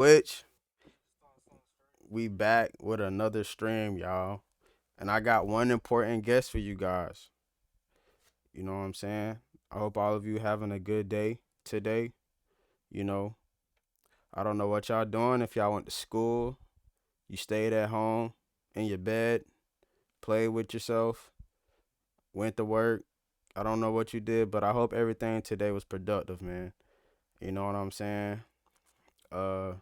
Which we back with another stream, y'all. And I got one important guest for you guys. You know what I'm saying? I hope all of you having a good day today. You know, I don't know what y'all doing. If y'all went to school, you stayed at home in your bed, played with yourself, went to work. I don't know what you did, but I hope everything today was productive, man. You know what I'm saying? Uh,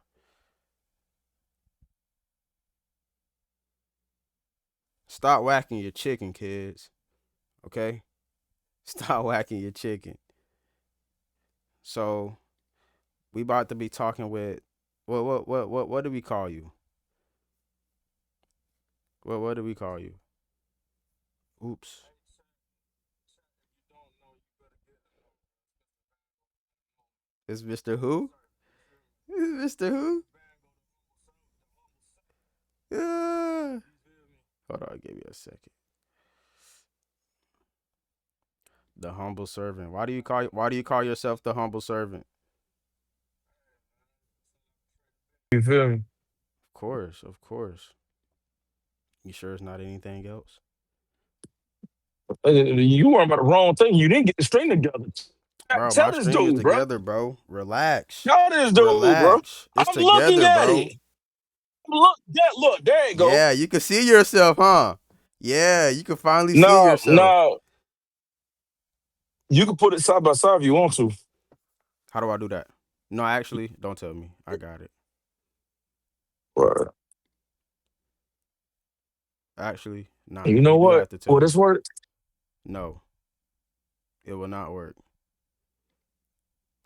Stop whacking your chicken, kids. Okay? Stop whacking your chicken. So we about to be talking with what do we call you? What do we call you? Oops. It's Mr. Who? Mr. Who? Yeah. Hold on, give me a second. The humble servant. Why do you call yourself the humble servant? You feel me? Of course, of course. You sure it's not anything else? You worrying about the wrong thing. You didn't get the string together. Bro, my Tell this string is dude, bro. together, bro. Relax. Tell this dude, bro. Relax. It's I'm looking together, at bro. it. Look, there you go. Yeah, you can see yourself, huh? Yeah, you can finally see Now, yourself. now you can put it side by side if you want to. How do I do that? No, actually, don't tell me. I got it. Right. Actually, nah. You know You do what? have to tell Well, me. this word. No, it will not work.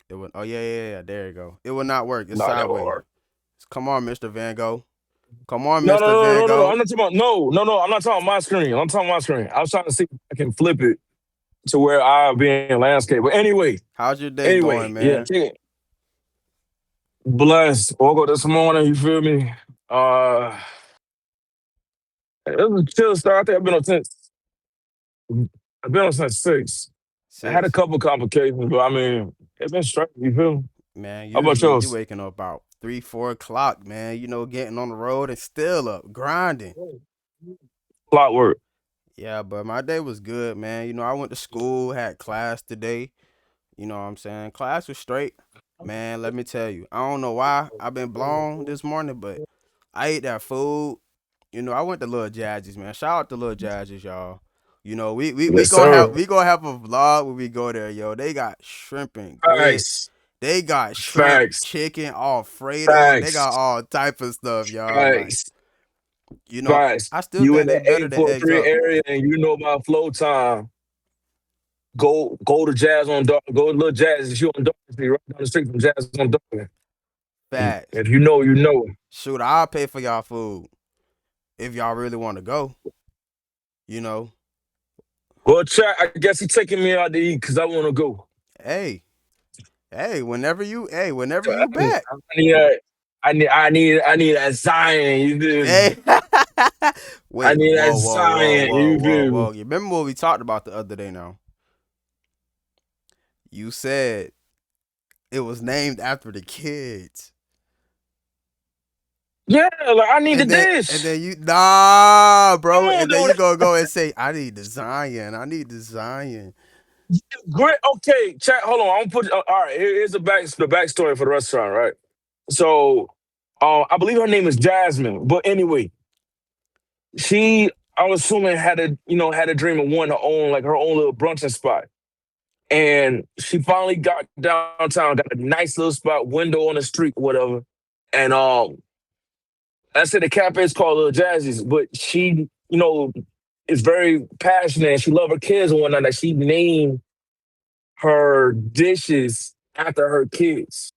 It would. Oh yeah. There you go. It will not work. It's Nah, that won't sideways. work. Come on, Mr. Van Gogh. Come on, No, no, Mr. no, Van no, no, no. I'm Gogh. not talking about. No. I'm not talking my screen. I'm talking my screen. I was trying to see if I can flip it to where I'll be in landscape. But How's your day going, yeah. man? Blessed. Woke up this morning. You feel me? Uh, it was a chill start. I think I've been on since 6. I had a Six. couple complications, but I mean, it's been straight. You feel me? Man, How about usually you yours? waking up about 3, 4 o'clock, man. Getting on the road and still up grinding. Clockwork. Yeah, but my day was good, man. I went to school, had class today. You know what I'm saying? Class was straight. Man, let me tell you. I don't know why I've been blown this morning, but I ate that food. I went to Little Jazzy's, man. Shout out to Little Jazzy's, y'all. We Yes, gonna have sir. we gonna have a vlog when we go there, yo. They got shrimp and grits. Facts. They got shrimp, Facts. chicken, Alfredo. They got Facts. all type of stuff, y'all. Like, Facts. you know, Facts. I still You in think the they better than Eggs 843 Up. area and you know about flow time. Go to Jazz on Dark. Go to Little Jazz. If you on Dark Street, right down the street from Jazz on Dark. And Facts. if you know, you know. Shoot, I'll pay for y'all food if y'all really want to go. You know, Well, chat. I guess he taking me out to eat because I want to go. hey, whenever you I back. need, a, I need a Zion. You feel me? Hey, I wait, need a whoa, whoa, whoa, Zion. whoa, You whoa, feel me? whoa. You remember what we talked about the other day? Now you said it was named after the kids, Yeah, like I need the and dish. then you bro, Come on, and then you though. gonna go and say, "I need the Zion, I need the Zion." Great. Okay, chat. Hold on. I'm put. All right. Here's the backstory for the restaurant. Right. So, I believe her name is Jasmine. But anyway, she, I was assuming had a dream of wanting to own like her own little brunching spot. And she finally got downtown, got a nice little spot, window on the street, whatever. And I said the cafe is called Little Jazzy's, but she, is very passionate and she love her kids and whatnot. That she named her dishes after her kids.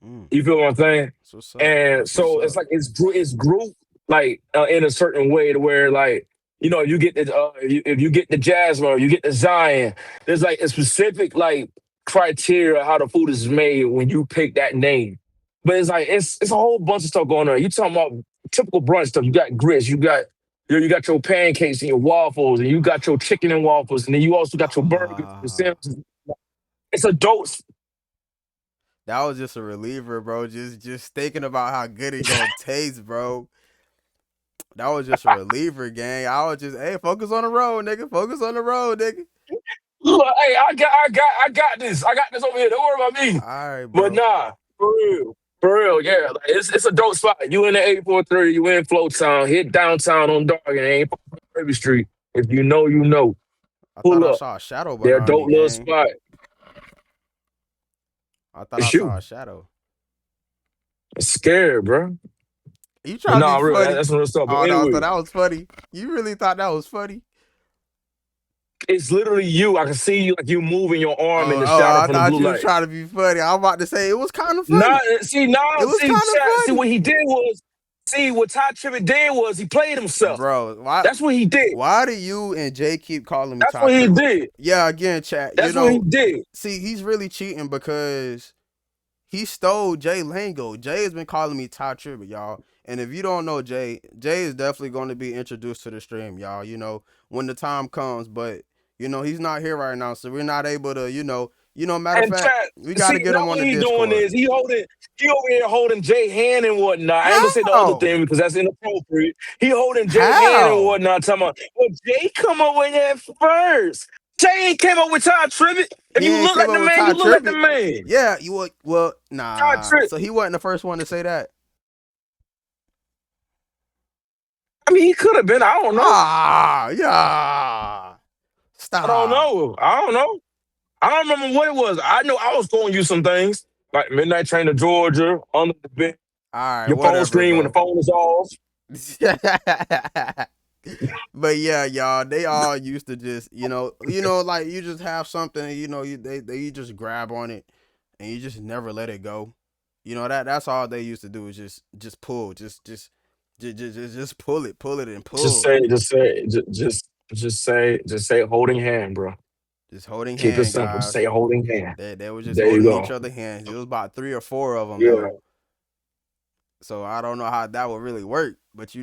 Mm, You feel what I'm saying? that's what's up. And That's what's so it's up. like it's grouped like in a certain way to where like you get the if you get the Jasmine or you get the Zion, there's like a specific like criteria how the food is made when you pick that name. But it's like it's a whole bunch of stuff going on. You talking about typical brunch stuff. You got grits, you got your pancakes and your waffles, and you got your chicken and waffles, and then you also got your burgers and Ah, sandwiches. It's adults. That was just a reliever, bro. Just thinking about how good it gonna taste, bro. That was just a reliever, gang. I was just, hey, focus on the road, nigga. Focus on the road, nigga. Look, hey, I got this. I got this over here. Don't worry about me. All right, But bro. nah, for real, yeah. Like, it's a dope spot. You in the 843, you in Float Town, hit downtown on Dog and ain't Baby Street. If you know, you know. I thought Pull I up. saw a shadow They're a behind me, dope little gang. spot. I thought I It's saw you. a shadow. I'm scared, bro. You But trying to be nah, real. funny? That's some real stuff. But Oh no, so anyway, that was funny. You really thought that was funny? it's literally you. I can see you like you moving your arm in Oh, the oh, shadow I from the thought blue you was light. trying to be funny. I was about to say it was kind of Nah, funny. It was see, kind of chat. See, what funny, he did was, see, what Ty Tribbett did was he played himself. bro. Why? That's what he did. Why do you and Jay keep calling me That's Ty what he Tribbett? did. Yeah, again, chat. That's what he did. See, he's really cheating because he stole Jay Lango. Jay has been calling me Ty Tribbett, y'all. And if you don't know Jay, Jay is definitely going to be introduced to the stream, y'all. When the time comes, but he's not here right now, so we're not able to, Matter of And fact, chat, we got see, to get now him on what the he doing Discord. is he over here holding Jay hand and whatnot. I ain't gonna say the other How? thing because that's inappropriate. He holding Jay hand and How? whatnot, talking about, well, Jay come up with that first. Jay ain't came up with Ty Tribbett. If He you ain't look came like the up with man, you Ty look like the Tribbett. man. Yeah, you would. Well, Ty nah. Tribbett. So he wasn't the first one to say that. I mean, he could have been. I don't know. Ah, yeah. I don't Stop. know. I don't know. I don't remember what it was. I know I was going you some things like Midnight Train to Georgia, Under the Bed, All right, your phone whatever, screen when the bro. phone is off. But yeah, y'all, they all used to just, like you just have something, you just grab on it, and you just never let it go. That's all they used to do is just pull, just pull it, and Just pull, say, just say, just say holding hand, bro. just holding Keep it hand, simple. Just say guys. holding hand. They were just There you holding each go. other hands. It was about three or four of them Yeah. though, so I don't know how that would really work, but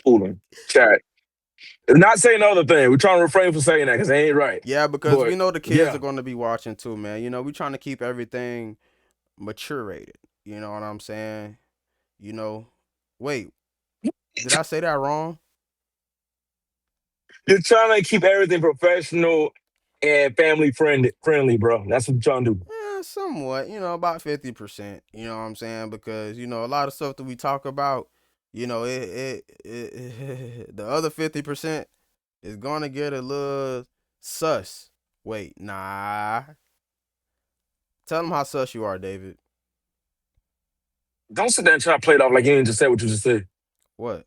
Pulling. Chat. Not saying the other thing. We're trying to refrain from saying that because they ain't right. Yeah, because we But know the kids are yeah. going to be watching too, man. We're trying to keep everything maturated. You know what I'm saying? You know, wait, did I say that wrong? You're trying to keep everything professional and family friendly, bro. That's what you're trying to do. Yeah, somewhat. About 50%. You know what I'm saying? Because a lot of stuff that we talk about, the other 50% is gonna get a little sus. Wait, nah. Tell them how sus you are, David. Don't sit there and try to play it off like you didn't just say what you just said. What?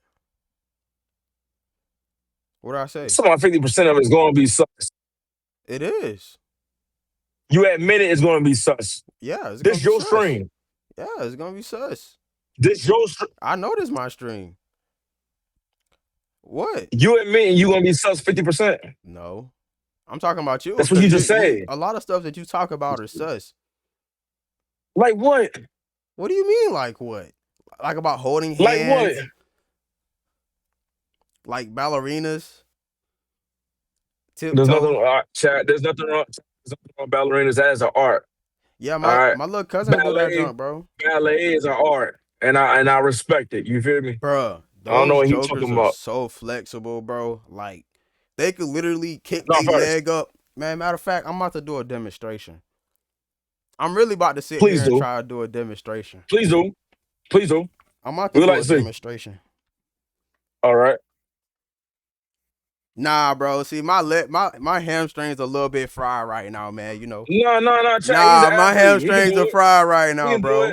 What did I say? Some 50% of it is going to be sus. It is. You admit it, it's going to be sus. Yeah, it's gonna This be your sus. stream. Yeah, it's gonna be sus. This your stream. I know this my stream. What? You admitting you going to be sus 50%. No, I'm talking about you That's what you because just you said. a lot of stuff that you talk about are sus. Like what? What do you mean, like what? Like about holding Like what? hands, like ballerinas, There's nothing tiptoe. chat. There's nothing wrong with ballerinas as an art. Yeah, All my right. my little cousin do that Ballet, junk, bro. ballet is an art. And I respect it. You feel me? Bruh, I don't know those what he's jokers talking are about. so flexible, bro. Like they could literally kick No, their first. leg up. Man, matter of fact, I'm about to do a demonstration. I'm really about to sit Please here and do. try to do a demonstration. Please do. Please do. I'm about to We would do like a to see. demonstration. All right. Nah, bro. See, my hamstrings a little bit fried right now, man. No, no, no, chat. He's Nah, an my athlete. He can hamstrings do are it. fried right He now, can do it. bro.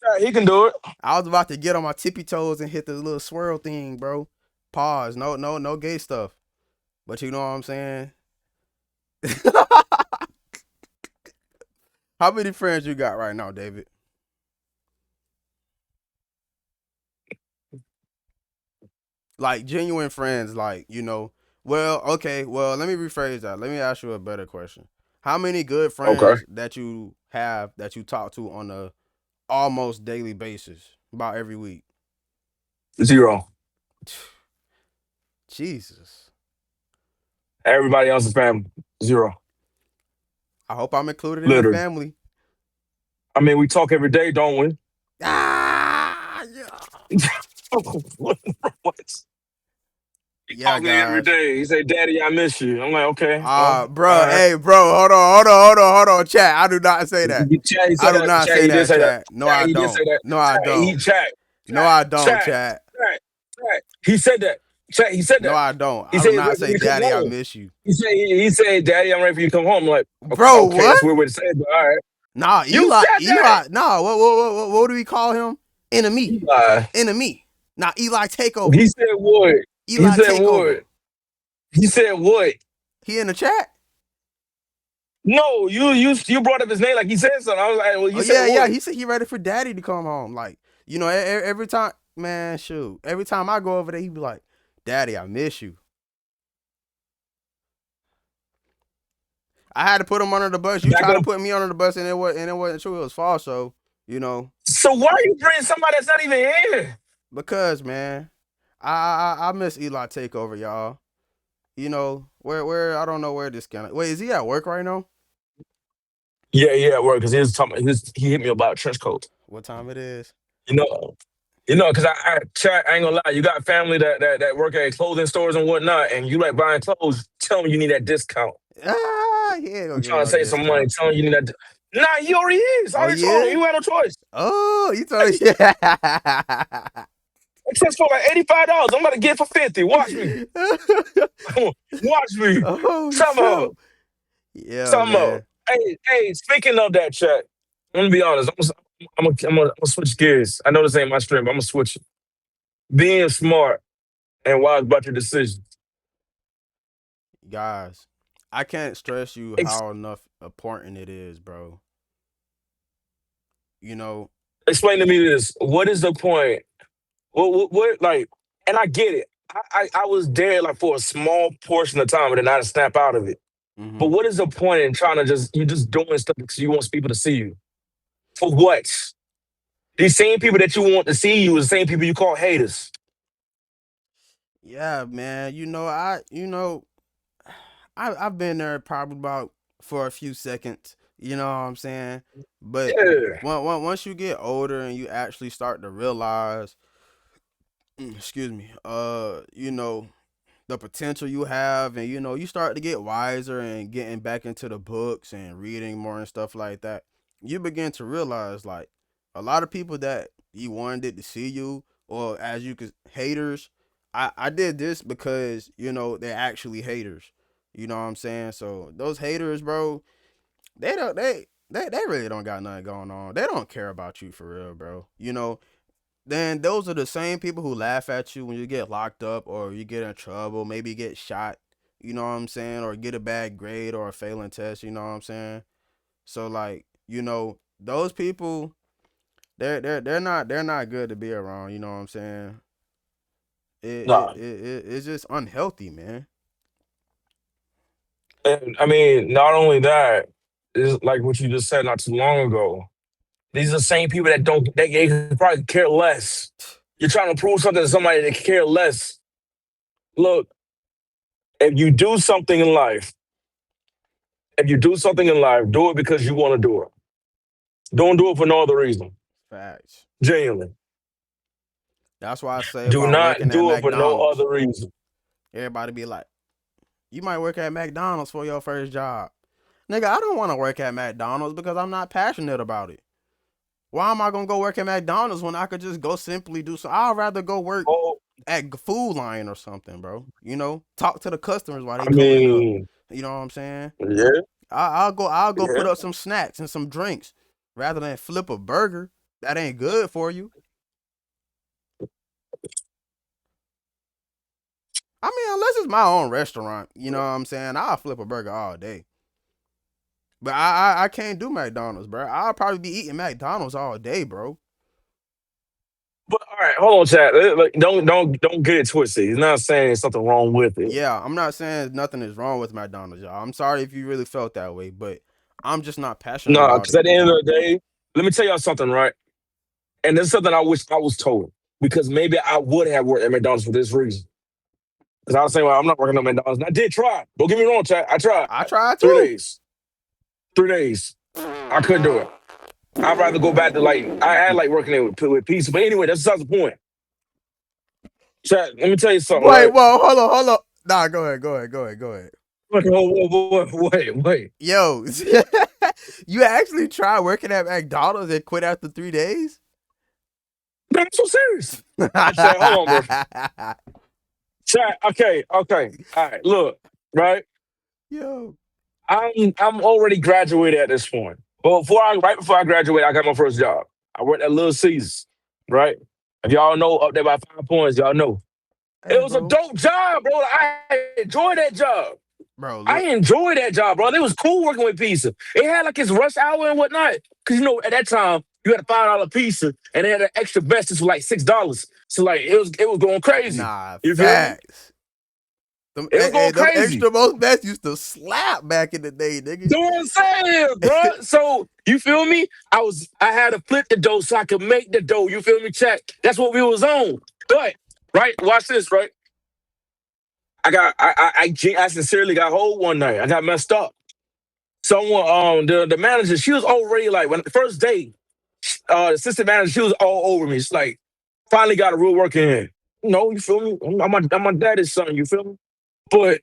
Chat, he can do it. I was about to get on my tippy toes and hit the little swirl thing, bro. Pause. No, no, no gay stuff. But you know what I'm saying? How many friends you got right now, David? Like genuine friends, like, well, okay, well, let me rephrase that. Let me ask you a better question. How many good Okay. friends that you have that you talk to on a almost daily basis, about every week? Zero. Jesus. Everybody else's family. Zero. I hope I'm included in the Literally. family. I mean, we talk every day, don't we? Ah, yeah. what? He Yeah, calls me every guys. day. He say, "Daddy, I miss you." I'm like, "Okay, well, all Bro, right." hey, bro, hold on, chat. I do not say that. Chat, he I said do that. not Chat, say he did that, say that. chat. No, Chat, I he did don't. say that. No, I Chat, don't. chat, No, I don't, chat, chat. chat, chat. He said that. Chat, he said No, that. I don't. He I said do he's not ready for say, me to come Daddy, I home. miss you. He said, "Daddy, I'm ready for you to come home." I'm like, Bro, okay, what? that's a weird way to say it, but all right. Nah, You Eli, said that. Eli. Nah, what do we call him? Enemy. Eli. Enemy. Nah, Eli Takeover. He said what? He Eli said Takeover. what? He said what? He in the chat? No, you brought up his name like he said something. I was like, well, Oh he said yeah, yeah. what? He said he ready for daddy to come home. Like, every time, man, shoot. Every time I go over there, he be like, Daddy, I miss you. I had to put him under the bus. You Back tried to up. put me under the bus, and it wasn't true. It was false. So, you know, So why are you bringing somebody that's not even here? because man, I miss Eli Takeover, y'all. Where I don't know where this guy. Wait, is he at work right now? Yeah, yeah, work because he was talking. He hit me about trench coat. What time it is? You know, because I ain't gonna lie. You got family that work at clothing stores and whatnot, and you like buying clothes. Tell them you need that discount. He ain't gonna I'm give me trying to no save some money. discount. Tell them you need that. Nah, he already is. I Oh already told him yeah. you had no choice. Oh, you told Hey, me. Yeah. it says for like $85. I'm about to get it for 50. Watch me. Watch me. Oh Somehow. shoot. Yeah, Somehow. man. Hey, speaking of that chat, I'm gonna be honest. I'm gonna switch gears. I know this ain't my stream, but I'm gonna switch it. Being smart and wise about your decisions. Guys, I can't stress you Ex- how enough important it is, bro. You know, Explain to me this. What is the point? What like, and I get it. I was there like for a small portion of time and then I had to snap out of it. But hmm what is the point in trying to you're just doing stuff because you want people to see you? For what? These same people that you want to see you is the same people you call haters. yeah, man. I've been there probably about for a few seconds. You know what I'm saying? But Yeah. once you get older and you actually start to realize, excuse me, the potential you have, and you start to get wiser and getting back into the books and reading more and stuff like that, you begin to realize like a lot of people that you wanted to see you, or as you could haters. I did this because they're actually haters. You know what I'm saying? So those haters, bro, they really don't got nothing going on. They don't care about you for real, bro. Then those are the same people who laugh at you when you get locked up or you get in trouble, maybe get shot, you know what I'm saying, or get a bad grade or a failing test, you know what I'm saying? So like, those people, they're not good to be around, you know what I'm saying? Nah. It's just unhealthy, man. And I mean, not only that, is like what you just said not too long ago. These are the same people that don't they could probably care less. You're trying to prove something to somebody that care less. Look, if you do something in life, do it because you want to do it. Don't do it for no other reason. Facts. Genuinely. That's why I say Do about not working at do it for no McDonald's. other reason. Everybody be like, you might work at McDonald's for your first job. Nigga, I don't want to work at McDonald's because I'm not passionate about it. Why am I gonna go work at McDonald's when I could just go simply do so? I'd rather go work Oh, at Food Lion or something, bro. Talk to the customers while they I coming up. mean, You know what I'm saying? yeah, I'll go put yeah. up some snacks and some drinks rather than flip a burger. That ain't good for you. I mean, unless it's my own restaurant, you know what I'm saying? I'll flip a burger all day. But I can't do McDonald's, bro. I'll probably be eating McDonald's all day, bro. But all right, hold on, chat. Like, don't get it twisted. He's not saying there's something wrong with it. Yeah, I'm not saying nothing is wrong with McDonald's, y'all. I'm sorry if you really felt that way, but I'm just not passionate No, about because it. at the end of the day, let me tell y'all something, right? And this is something I wish I was told because maybe I would have worked at McDonald's for this reason. Because I was saying, well, I'm not working at McDonald's. And I did try. Don't get me wrong, chat. I tried I tried too. 3 days. 3 days. I couldn't do it. I'd rather go back to like I had like working there with pizza. But anyway, that's besides the point. Chat, let me tell you something, Wait, right? whoa, hold on. Nah, go ahead. Wait. Yo, you actually tried working at McDonald's and quit after 3 days? I'm so serious. I said, hold on, bro. Chat, okay. All right, look, right? Yo. I'm already graduated at this point. But right before I graduated, I got my first job. I worked at Little Caesars, right? If y'all know up there by 5 points, y'all know. It Hey, was a bro. dope job, bro. I enjoyed that job. Bro, I look. enjoyed that job, bro. It was cool working with pizza. It had like its rush hour and whatnot. Cause at that time you had a $5 pizza and they had an extra bestest for like $6. So like it was going crazy. Nah, You feel me? facts. Them, It was going them crazy. extra most best used to slap back in the day, nigga. You know what I'm saying, bro? So you feel me? I had to flip the dough so I could make the dough. You feel me? Check. That's what we was on. But right, watch this, right? I sincerely got hold one night. I got messed up. Someone the manager, she was already like when the first day, the assistant manager, she was all over me. It's like finally got a real work in here. No, you feel me? I'm my daddy's son, you feel me? But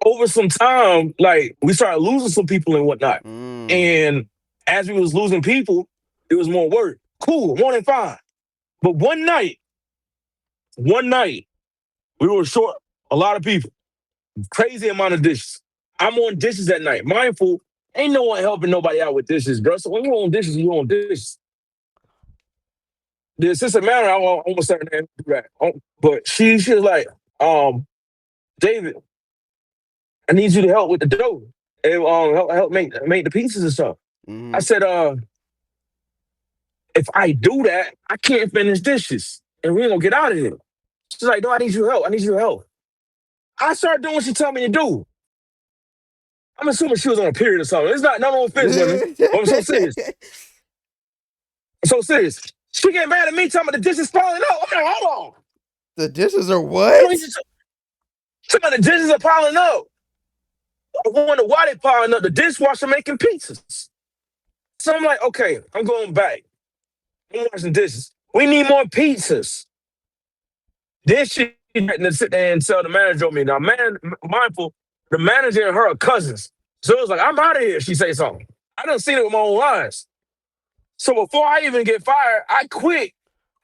over some time, like we started losing some people and whatnot. Mm. And as we was losing people, it was more work. Cool, one and fine. But one night, we were short a lot of people, crazy amount of dishes. I'm on dishes at night. Mindful, ain't no one helping nobody out with dishes, bro. So when you on dishes, you on dishes. The assistant manager, I almost started to do that. But she was like, David, I need you to help with the dough. And help make the pieces and stuff. I Mm-hmm. said, if I do that, I can't finish dishes. And we ain't gonna get out of here. She's like, no, I need your help. I need your help. I started doing what she told me to do. I'm assuming she was on a period or something. It's no offense, women. But I'm so serious. I'm so serious. She getting mad at me talking about the dishes piling up. I'm like, hold on. The dishes are I don't what? just some of the dishes are piling up. I wonder why they piling up. The dishwasher making pizzas. So I'm like, okay, I'm going back. I'm washing dishes. We need more pizzas. Then she threatened to sit there and tell the manager on me. Now, mindful, the manager and her are cousins. So it was like, I'm out of here. She say something. I done seen it with my own eyes. So before I even get fired, I quit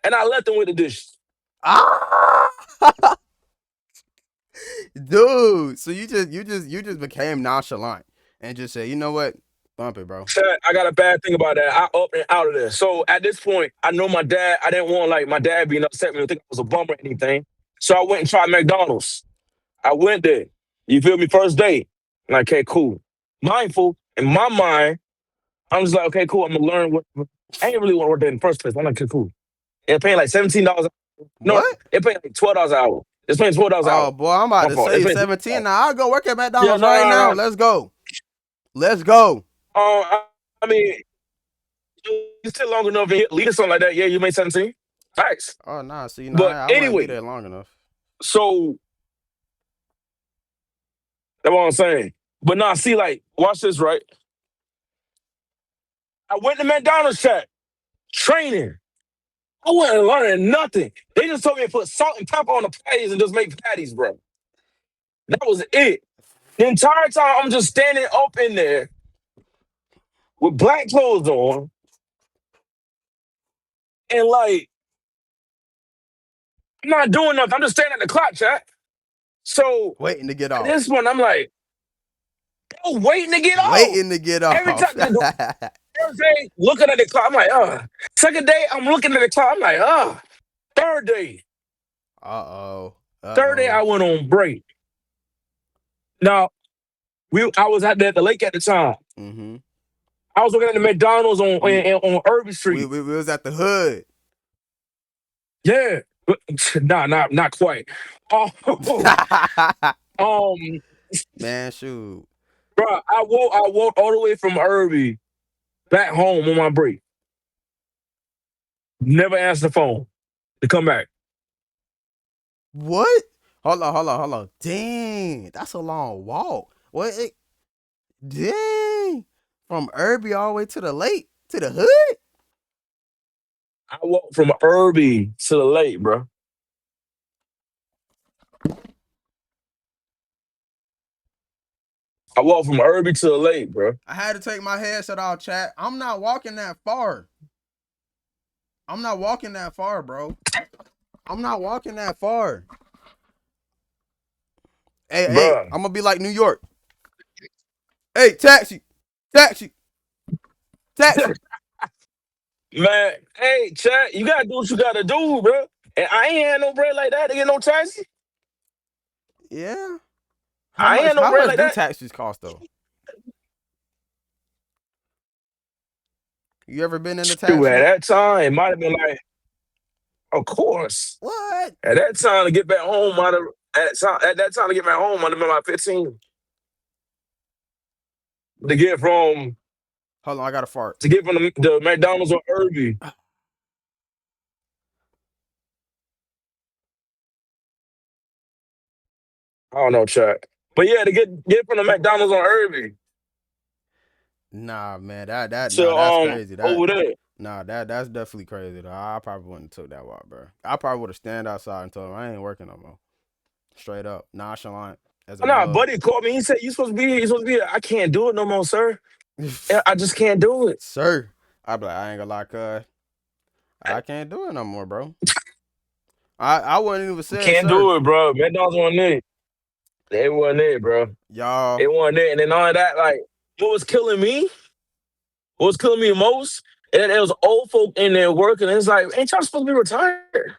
and I left them with the dishes. Ah, dude. So you just became nonchalant and just said, you know what, bump it, bro. I got a bad thing about that. I up and out of there. So at this point, I know my dad. I didn't want like my dad being upset with me, think I was a bum or anything. So I went and tried McDonald's. I went there. You feel me? First day. Like, okay, cool. Mindful in my mind, I'm just like, okay, cool. I'm gonna learn what. I ain't really want to work there in the first place. I'm like, okay, cool. They're paying like $17. No, What? they're paying like $12 an hour. It's paying $12 an hour. Oh boy, I'm about My to fault. They're say paying $12. An 17. hour. Now I'll go work at Yeah, McDonald's no, right no, now. no. Let's go. Let's go. I mean, you still long enough and lead or something like that. Yeah, you made 17. Nice. Oh nah, see, nah, But I wouldn't be anyway, there long enough. so that's what I'm saying. But now, see, like, watch this, right? I went to McDonald's chat, training. I wasn't learning nothing. They just told me to put salt and pepper on the patties and just make patties, bro. That was it. The entire time I'm just standing up in there with black clothes on and like I'm not doing nothing. I'm just standing at the clock, chat. So Waiting to get at off. this one, I'm like, oh, waiting to get off. Waiting to get Every off. time the first day, looking at the clock, I'm like, Second day, I'm looking at the clock, I'm like, Third day. Uh-oh. Third day, Uh-oh. I went on break. Now, I was at the lake at the time. Mm-hmm. I was working at the McDonald's We on Irving we Street. we, we was at the hood. Yeah. Nah, not quite. Oh, um, Man, shoot. bro, I walked all the way from Irving back home on my break. Never answered the phone to come back. What? Hold on. Dang, that's a long walk. What? Dang. From Irby all the way to the lake to the hood. I walked from Irby to the lake, bro. I walked from Irby to the lake, bro. I had to take my headset off, chat. I'm not walking that far. I'm not walking that far, bro. I'm not walking that far. Hey, hey, Bro. I'm gonna be like New York. Hey, taxi, taxi, taxi. Man, hey, chat, you gotta do what you gotta do, bro. And I ain't had no bread like that to get no taxi. Yeah. How I ain't much? had no How bread much like do that. taxis cost though? You ever been in a Shoot, at taxi? that time, it might have been like, of course. What? At that time to get back home, at that time to get back home, might have been like 15. To get from Hold on, I got to fart. the McDonald's on Irby. I don't know, chat. But yeah, to get from the McDonald's on Irby Nah, man, to that's crazy. over there. That's definitely crazy though. I probably wouldn't have took that walk, bro. I probably would have stand outside and told him I ain't working no more. Straight up, nonchalant as a Nah, mug. buddy called me. He said, "You supposed to be here. You supposed to be here." I can't do it no more, sir. I just can't do it. Sir, I be like, I ain't gonna lie, cuz I can't do it no more, bro. I wouldn't even say Can't sir. do it, bro. McDonald's wasn't there. They wasn't there, bro. Y'all, They wasn't there. And then all of that, like, what was killing me, what was killing me the most, and then there was old folk in there working. And it's like, ain't y'all supposed to be retired?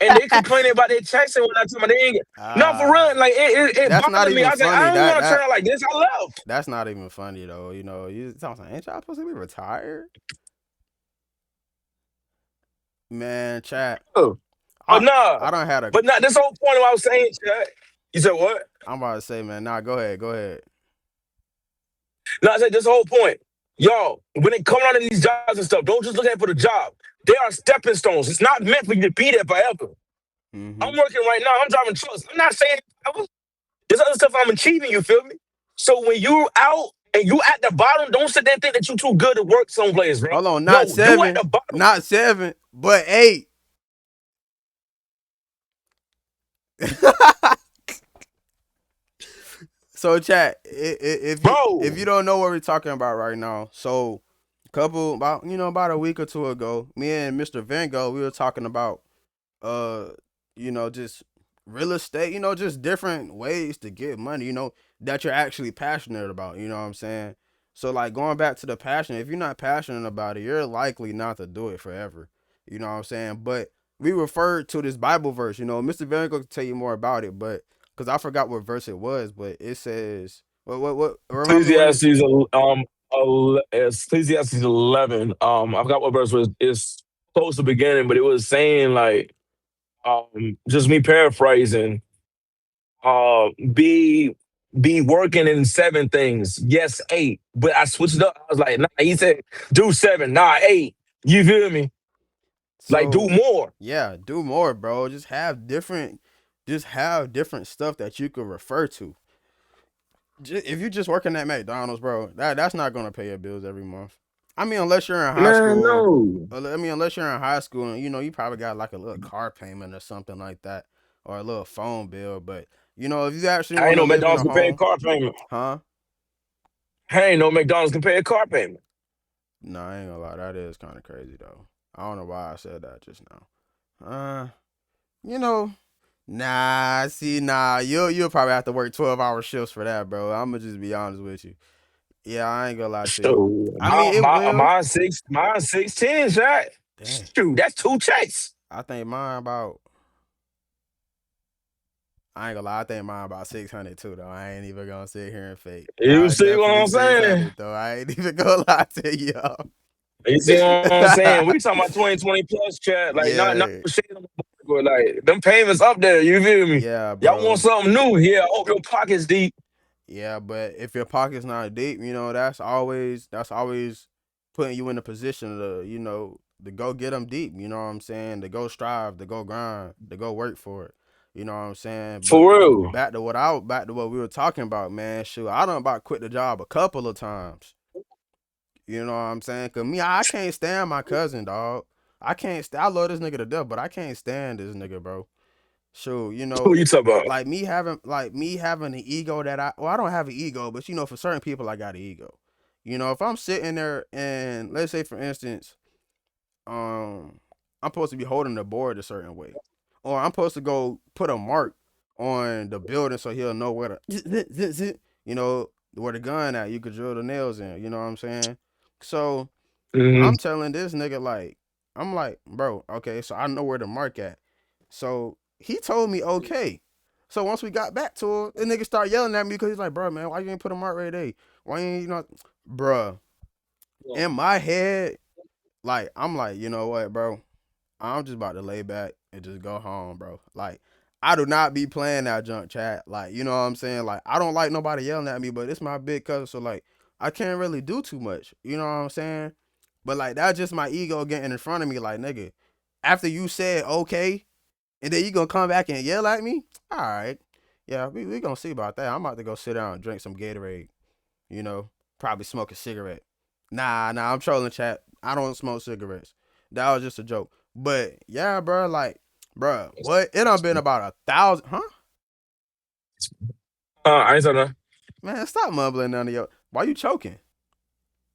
And they complaining about their checks and whatnot. They ain't get, no, for ah, real. Like, it that's not bothered me. I even was like, funny. I don't want to turn out like this. I left. That's not even funny though. You know, you sounds like ain't y'all supposed to be retired? Man, chat. Oh, but I nah. I don't had a. But not this whole point of what I was saying, Chad. You said what? I'm about to say, man. Nah, go ahead, go ahead. No, I said this whole point. Y'all, when they come out of these jobs and stuff, don't just look at it for the job. They are stepping stones. It's not meant for you to be there forever. Mm-hmm. I'm working right now. I'm driving trucks. I'm not saying there's other stuff I'm achieving. You feel me? So when you out and you at the bottom, don't sit there and think that you too good to work someplace, bro. Hold on, not No, you at seven, the bottom. not seven, but eight. So chat, if you Bro. don't know what we're talking about right now, so about a week or two ago, me and Mr. Vangogh, we were talking about uh just real estate, just different ways to get money, that you're actually passionate about, you know what I'm saying? So like going back to the passion, if you're not passionate about it, you're likely not to do it forever. You know what I'm saying? But we referred to this Bible verse, Mr. Van Gogh can tell you more about it, but because I forgot what verse it was, but it says what remind me what it Ecclesiastes 11. I forgot what verse was. It's close to the beginning, but it was saying like, just me paraphrasing, uh, be be working in seven things. Yes, eight. But I switched it up. I was like, nah, he said do seven, nah, eight. You feel me? Like do so more. yeah, do more, bro. Just have different stuff that you could refer to. If you just working at McDonald's, bro, that's not gonna pay your bills every month. I mean, unless you're in high Man, school. no. Unless you're in high school, and you probably got like a little car payment or something like that, or a little phone bill. But if you actually I want ain't to no live in McDonald's a can pay a home, car payment. huh? I ain't no McDonald's can pay a car payment. Nah, I ain't gonna lie, that is kind of crazy though. I don't know why I said that just now. Uh, you know, nah, you'll probably have to work 12-hour shifts for that, bro. I'm gonna just be honest with you. Yeah, I ain't gonna lie to you. So I mean, it will. mine 610, shot. Dang, Shoot, that's two checks. I think mine about. I ain't gonna lie, I think mine about 600 too though. I ain't even gonna sit here and fake. You I see what definitely I'm saying? 600 though. I ain't even gonna lie to y'all. You see what I'm saying? We talking about 2020 plus, chat. Like not Yeah, shade on my but like them payments up there. You feel me? yeah, Y'all want bro. something new? Yeah, I hope your pockets deep. Yeah, but if your pocket's not deep, that's always putting you in a position to go get them deep. You know what I'm saying? To go strive, to go grind, to go work for it. You know what I'm saying? But For real. back to what we were talking about, man. Shoot, I done about quit the job a couple of times. You know what I'm saying? Cause me, I can't stand my cousin, dog. I can't. I love this nigga to death, but I can't stand this nigga, bro. So What you talk about? like me having an ego that I don't have an ego, but for certain people I got an ego. If I'm sitting there and let's say for instance, I'm supposed to be holding the board a certain way, or I'm supposed to go put a mark on the building so he'll know where to where the gun at. You could drill the nails in. You know what I'm saying? So Hmm. I'm telling this nigga like, I'm like, bro, okay, so I know where to mark at. So he told me okay. So once we got back to it, the nigga started yelling at me because he's like, bro, man, why you ain't put a mark right there? Why you ain't, bruh? In my head, like, I'm like, you know what, bro? I'm just about to lay back and just go home, bro. Like, I do not be playing that junk chat. Like, you know what I'm saying? Like, I don't like nobody yelling at me, but it's my big cousin, so like, I can't really do too much. You know what I'm saying? But like, that's just my ego getting in front of me. Like, nigga, after you said okay, and then you gonna come back and yell at me? All right, yeah, we gonna see about that. I'm about to go sit down and drink some Gatorade. You know, probably smoke a cigarette. Nah, I'm trolling chat. I don't smoke cigarettes. That was just a joke. But yeah, bro, like, bro, what? It done been about 1,000, huh? I ain't saying nothing. Man, stop mumbling none of your. Why you choking?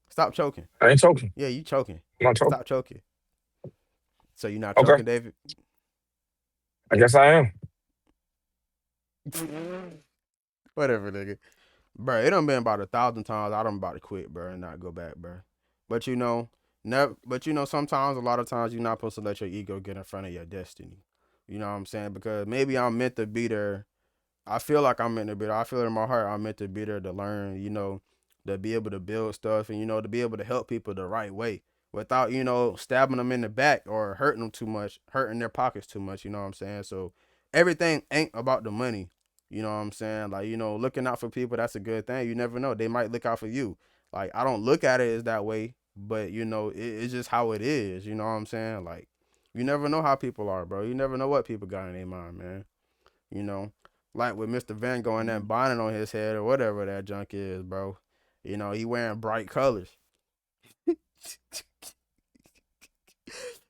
Stop choking. I ain't choking. Yeah, you choking. I'm not choking. Stop choking. So you not Okay. choking, David? I guess I am. Whatever, nigga. Bro, it done been about 1,000 times I done about to quit, bro, and not go back, bro. But never. But sometimes, a lot of times, you're not supposed to let your ego get in front of your destiny. You know what I'm saying? Because maybe I'm meant to be there. I feel like I'm meant to be there. I feel it in my heart I'm meant to be there to learn, to be able to build stuff and to be able to help people the right way without, stabbing them in the back or hurting them too much, hurting their pockets too much, you know what I'm saying? So everything ain't about the money. You know what I'm saying? Like, looking out for people, that's a good thing. You never know. They might look out for you. Like, I don't look at it as that way, but it's just how it is. You know what I'm saying? Like, you never know how people are, bro. You never know what people got in their mind, man. You know, like with Mr. Van Gogh and that bonnet on his head or whatever that junk is, bro. He wearing bright colors.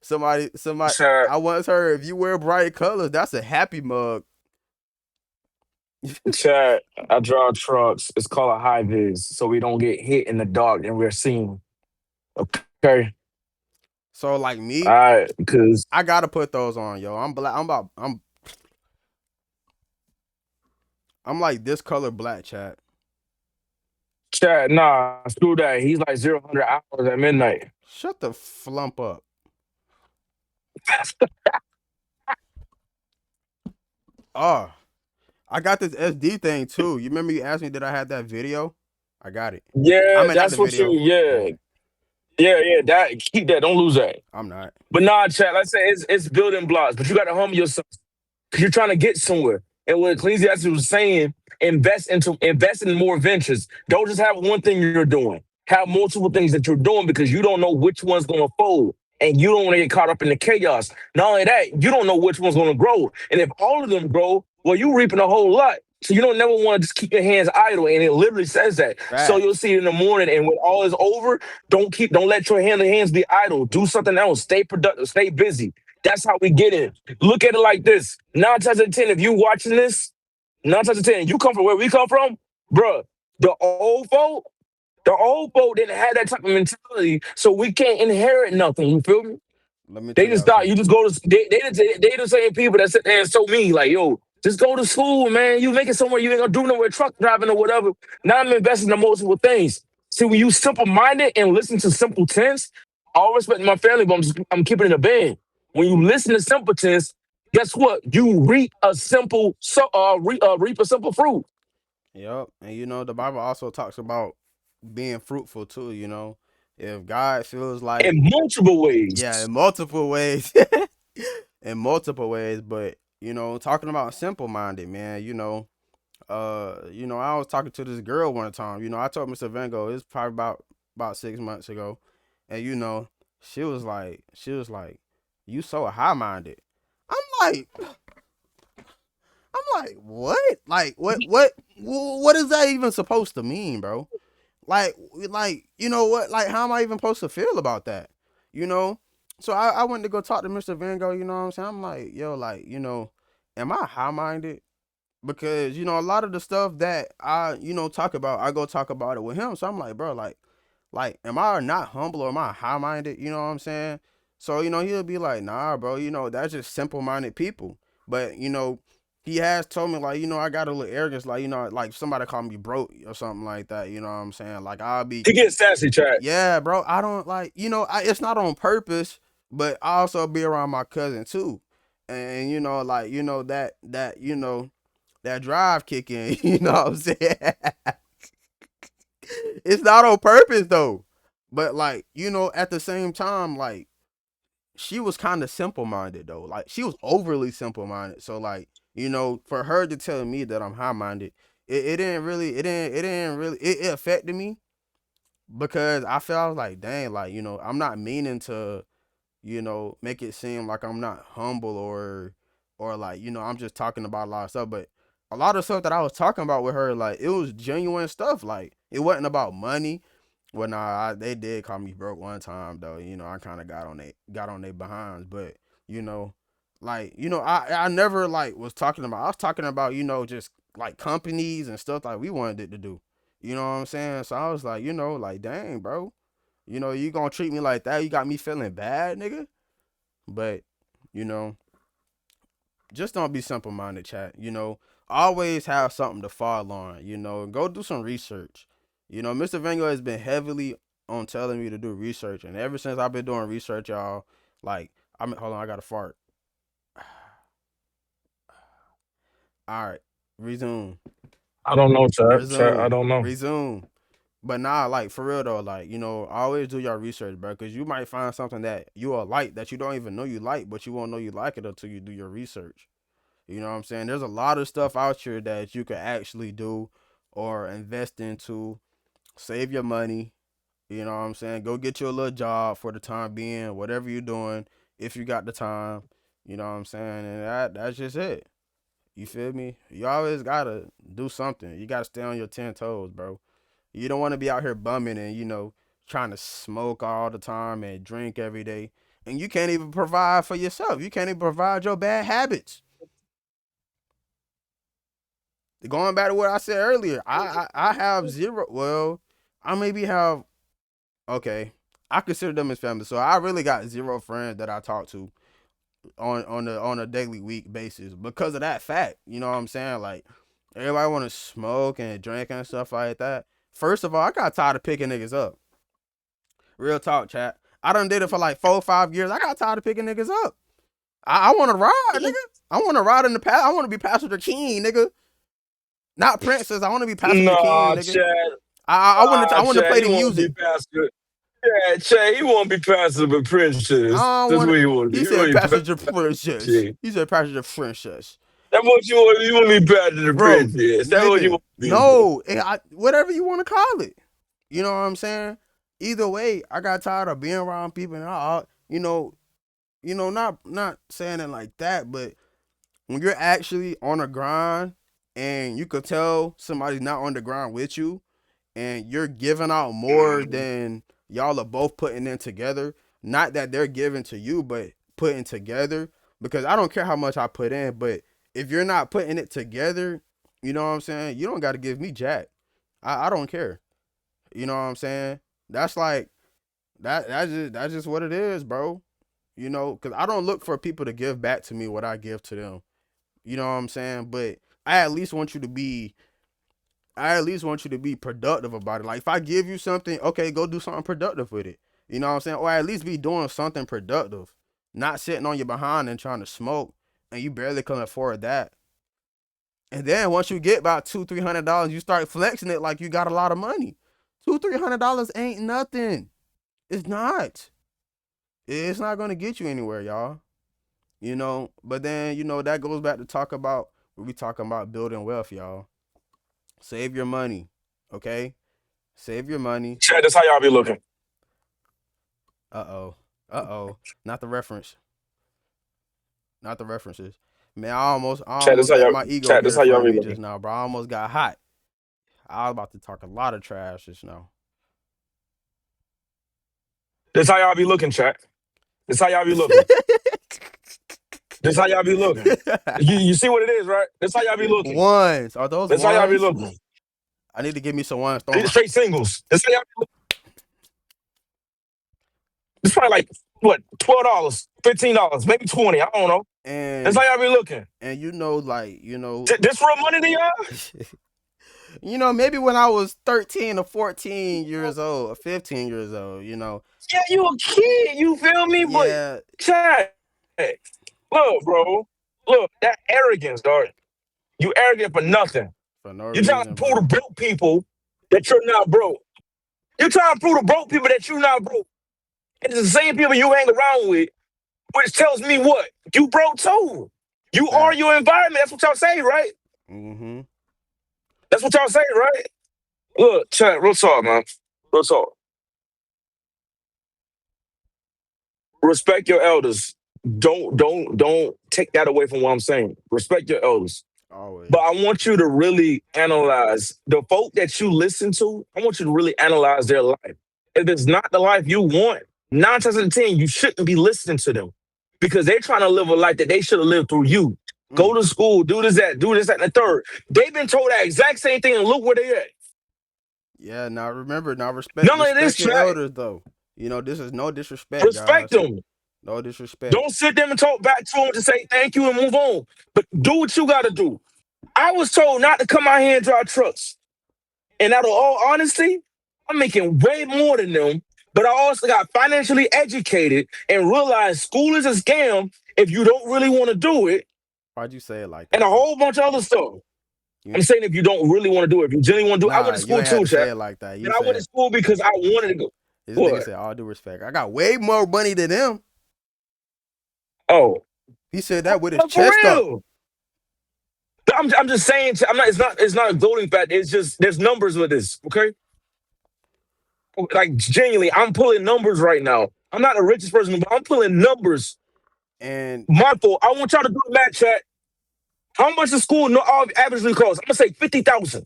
Somebody, Chat, I once heard if you wear bright colors, that's a happy mug. chat. I drive trucks. It's called a high vis, so we don't get hit in the dark and we're seen. Okay. So like All me, right. Because I gotta put those on, yo. I'm black. I'm like this color black, chat. chat, nah, screw that. He's like 0 to 100 hours at midnight. Shut the flump up. Oh, I got this SD thing too. You remember you asked me did I have that video? I got it. I Yeah, mean not the that's what you. video. Yeah, Yeah, yeah. That keep that. Don't lose that. I'm not. But nah, chat. Like I say it's building blocks, but you got to humble yourself because you're trying to get somewhere. And what Ecclesiastes was saying, invest in more ventures. Don't just have one thing you're doing. Have multiple things that you're doing because you don't know which one's going to fold. And you don't want to get caught up in the chaos. Not only that, you don't know which one's going to grow. And if all of them grow, well, you're reaping a whole lot. So you don't never want to just keep your hands idle. And it literally says that. So you'll Facts. see it in the morning. And when all is over, don't let your hands be idle. Do something else. Stay productive. Stay busy. That's how we get in. Look at it like this: 9 times out of 10, if you watching this, 9 times out of 10, you come from where we come from, bruh. The old folk didn't have that type of mentality, so we can't inherit nothing. You feel me? Let me They tell just y'all thought you something. just go to they the same people that sit there and so me like, yo, just go to school, man. You make it somewhere you ain't gonna do nowhere, truck driving or whatever. Now I'm investing in multiple things. See, when you simple minded and listen to simpletons, all respect my family, but I'm keeping it a band. When you listen to simpletons, guess what? You reap a reap a simple fruit Yep. And the Bible also talks about being fruitful too, If God feels like, in multiple yeah, ways. in multiple ways. In multiple ways, but talking about simple minded, man, I was talking to this girl one time. I told Mr. Vango it's probably about 6 months ago. And she was like, you so high minded. I'm like, I'm like, what? Like, what is that even supposed to mean, bro? Like, you know what? Like, how am I even supposed to feel about that? You know? So I went to go talk to Mr. Vangogh, you know what I'm saying? I'm like, yo, like, am I high minded? Because, a lot of the stuff that I, talk about, I go talk about it with him. So I'm like, bro, like, am I not humble or am I high minded? You know what I'm saying? So, he'll be like, nah, bro, that's just simple minded people. But, he has told me, like, I got a little arrogance, like, like somebody call me broke or something like that. You know what I'm saying? Like, I'll be, He gets sassy, Chad. yeah, bro, I don't like, it's not on purpose, but I also be around my cousin too. And, like, that drive kick in, you know what I'm saying? It's not on purpose though. But like, at the same time, like she was kind of simple minded though. Like she was overly simple minded. So like, for her to tell me that I'm high minded, it didn't really, it affected me because I was like, dang, like, I'm not meaning to, make it seem like I'm not humble or like, I'm just talking about a lot of stuff. But a lot of stuff that I was talking about with her, like it was genuine stuff. Like it wasn't about money. Well, nah, they did call me broke one time though. I kind of got on they behinds, but you know, like I never like was talking about. I was talking about just like companies and stuff like we wanted it to do. You know what I'm saying? So I was like, like dang, bro, you gonna treat me like that? You got me feeling bad, nigga. But you know, just don't be simple minded, chat. Always have something to fall on. Go do some research. Mr. Vangogh has been heavily on telling me to do research, and ever since I've been doing research, y'all, like, hold on, I got to fart. All right, resume, I don't know, Chad. Chad, I resume, don't know. resume. But nah, like for real though, like always do your research, bro, because you might find something that you will like that you don't even know you like, but you won't know you like it until you do your research. You know what I'm saying? There's a lot of stuff out here that you could actually do or invest into. Save your money. You know what I'm saying? Go get you a little job for the time being, whatever you're doing, if you got the time. You know what I'm saying? And that's just it. You feel me? You always gotta do something. You gotta stay on your 10 toes, bro. You don't want to be out here bumming and trying to smoke all the time and drink every day, and you can't even provide for yourself. You can't even provide your bad habits. Going back to what I said earlier, I have zero. Well, I maybe have, okay. I consider them as family, so I really got zero friends that I talk to on a daily week basis because of that fact. You know what I'm saying? Like everybody want to smoke and drink and stuff like that. First of all, I got tired of picking niggas up. Real talk, chat. I done did it for like 4 or 5 years. I got tired of picking niggas up. I want to ride, nigga. I want to ride in the past. I want to be passenger king, nigga. Not princess. I want to be passenger king, Nah, nigga. Chad. I want to. I Nah, want to Chad. play He the won't be music. past good. Yeah, Chad. He won't be passive with princess. I don't That's want what to. he want to be. He He want said to be passenger princess. passenger. He said passenger princess. That's what you want. You want to be passenger Bro, princess. That's what you nigga, want to be, bro. no, whatever you want to call it. You know what I'm saying? Either way, I got tired of being around people and all. Not saying it like that, but when you're actually on a grind and you could tell somebody's not on the grind with you, and you're giving out more than y'all are both putting in together. Not that they're giving to you, but putting together. Because I don't care how much I put in, but if you're not putting it together, you know what I'm saying? You don't got to give me jack. I don't care. You know what I'm saying? That's like that. That's just what it is, bro. Because I don't look for people to give back to me what I give to them. You know what I'm saying? But I at least want you to be I at least want you to be productive about it. Like if I give you something, okay, go do something productive with it. You know what I'm saying? Or at least be doing something productive. Not sitting on your behind and trying to smoke and you barely can afford that. And then once you get about $200-300, you start flexing it like you got a lot of money. $200-300 ain't nothing. It's not. It's not gonna get you anywhere, y'all. But then that goes back to talk about what we talking about building wealth, y'all. Save your money, okay? Save your money. Chad, that's how y'all be looking. Uh oh. Uh oh. Not the reference. Not the references. Man, I Chat, this almost how let y'all my ego chat, get this in how front y'all of be me just looking. now, bro. I almost got hot. I was about to talk a lot of trash just now. This how y'all be looking, chat. This how y'all be looking. This how y'all be looking. You see what it is, right? This how y'all be looking. Ones. Are those This how y'all be ones? looking. I need to give me some ones. Throw These 'em straight singles. This how y'all be looking. It's probably like what, $12, $15, maybe 20. I don't know. That's and how y'all be looking. you know, like, This real money to y'all? maybe when I was 13 or 14 years old, or 15 years old, Yeah, you a kid, you feel me? But yeah, chat, look, bro. Look, that arrogance, dog. You arrogant for nothing. for no You trying to reason, prove to bro. broke people that you're not broke. You trying to prove to broke people that you're not broke. It's the same people you hang around with, which tells me what? You broke too. You are your Facts. environment. That's what y'all say, right? Mm-hmm. That's what y'all say, right? Look, chat, real talk, man. Real talk. Respect your elders. Don't take that away from what I'm saying. Respect your elders. But I Always. want you to really analyze the folk that you listen to. I want you to really analyze their life. If it's not the life you want, 9 times out of 10, you shouldn't be listening to them because they're trying to live a life that they should have lived through you. Go Mm. to school, do this, that, and the third. They've been told that exact same thing, and look where they at. Yeah, now remember, now respect None of this respect your track. elders though. This is no disrespect, Respect guys. them. No disrespect. Don't sit them and talk back to them to say thank you and move on. But do what you got to do. I was told not to come out here and drive trucks. And out of all honesty, I'm making way more than them. But I also got financially educated and realized school is a scam if you don't really want to do it, Why'd you say it like and a that though? whole bunch of other stuff. You I'm saying if you don't really want to do it, if you genuinely want to do it, I went Nah, to you school ain't had too, to say chat. it like that. You And I went to said school because I wanted to go. this nigga What? said all due respect. I got way more money than them. Oh, He said that with his for chest up. real. I'm just saying. I'm not. It's not a gloating fact. It's just there's numbers with this. Okay, like genuinely, I'm pulling numbers right now. I'm not the richest person, but I'm pulling numbers. And My fault. I want y'all to do the math, chat. How much does school no averagely cost? I'm gonna say 50,000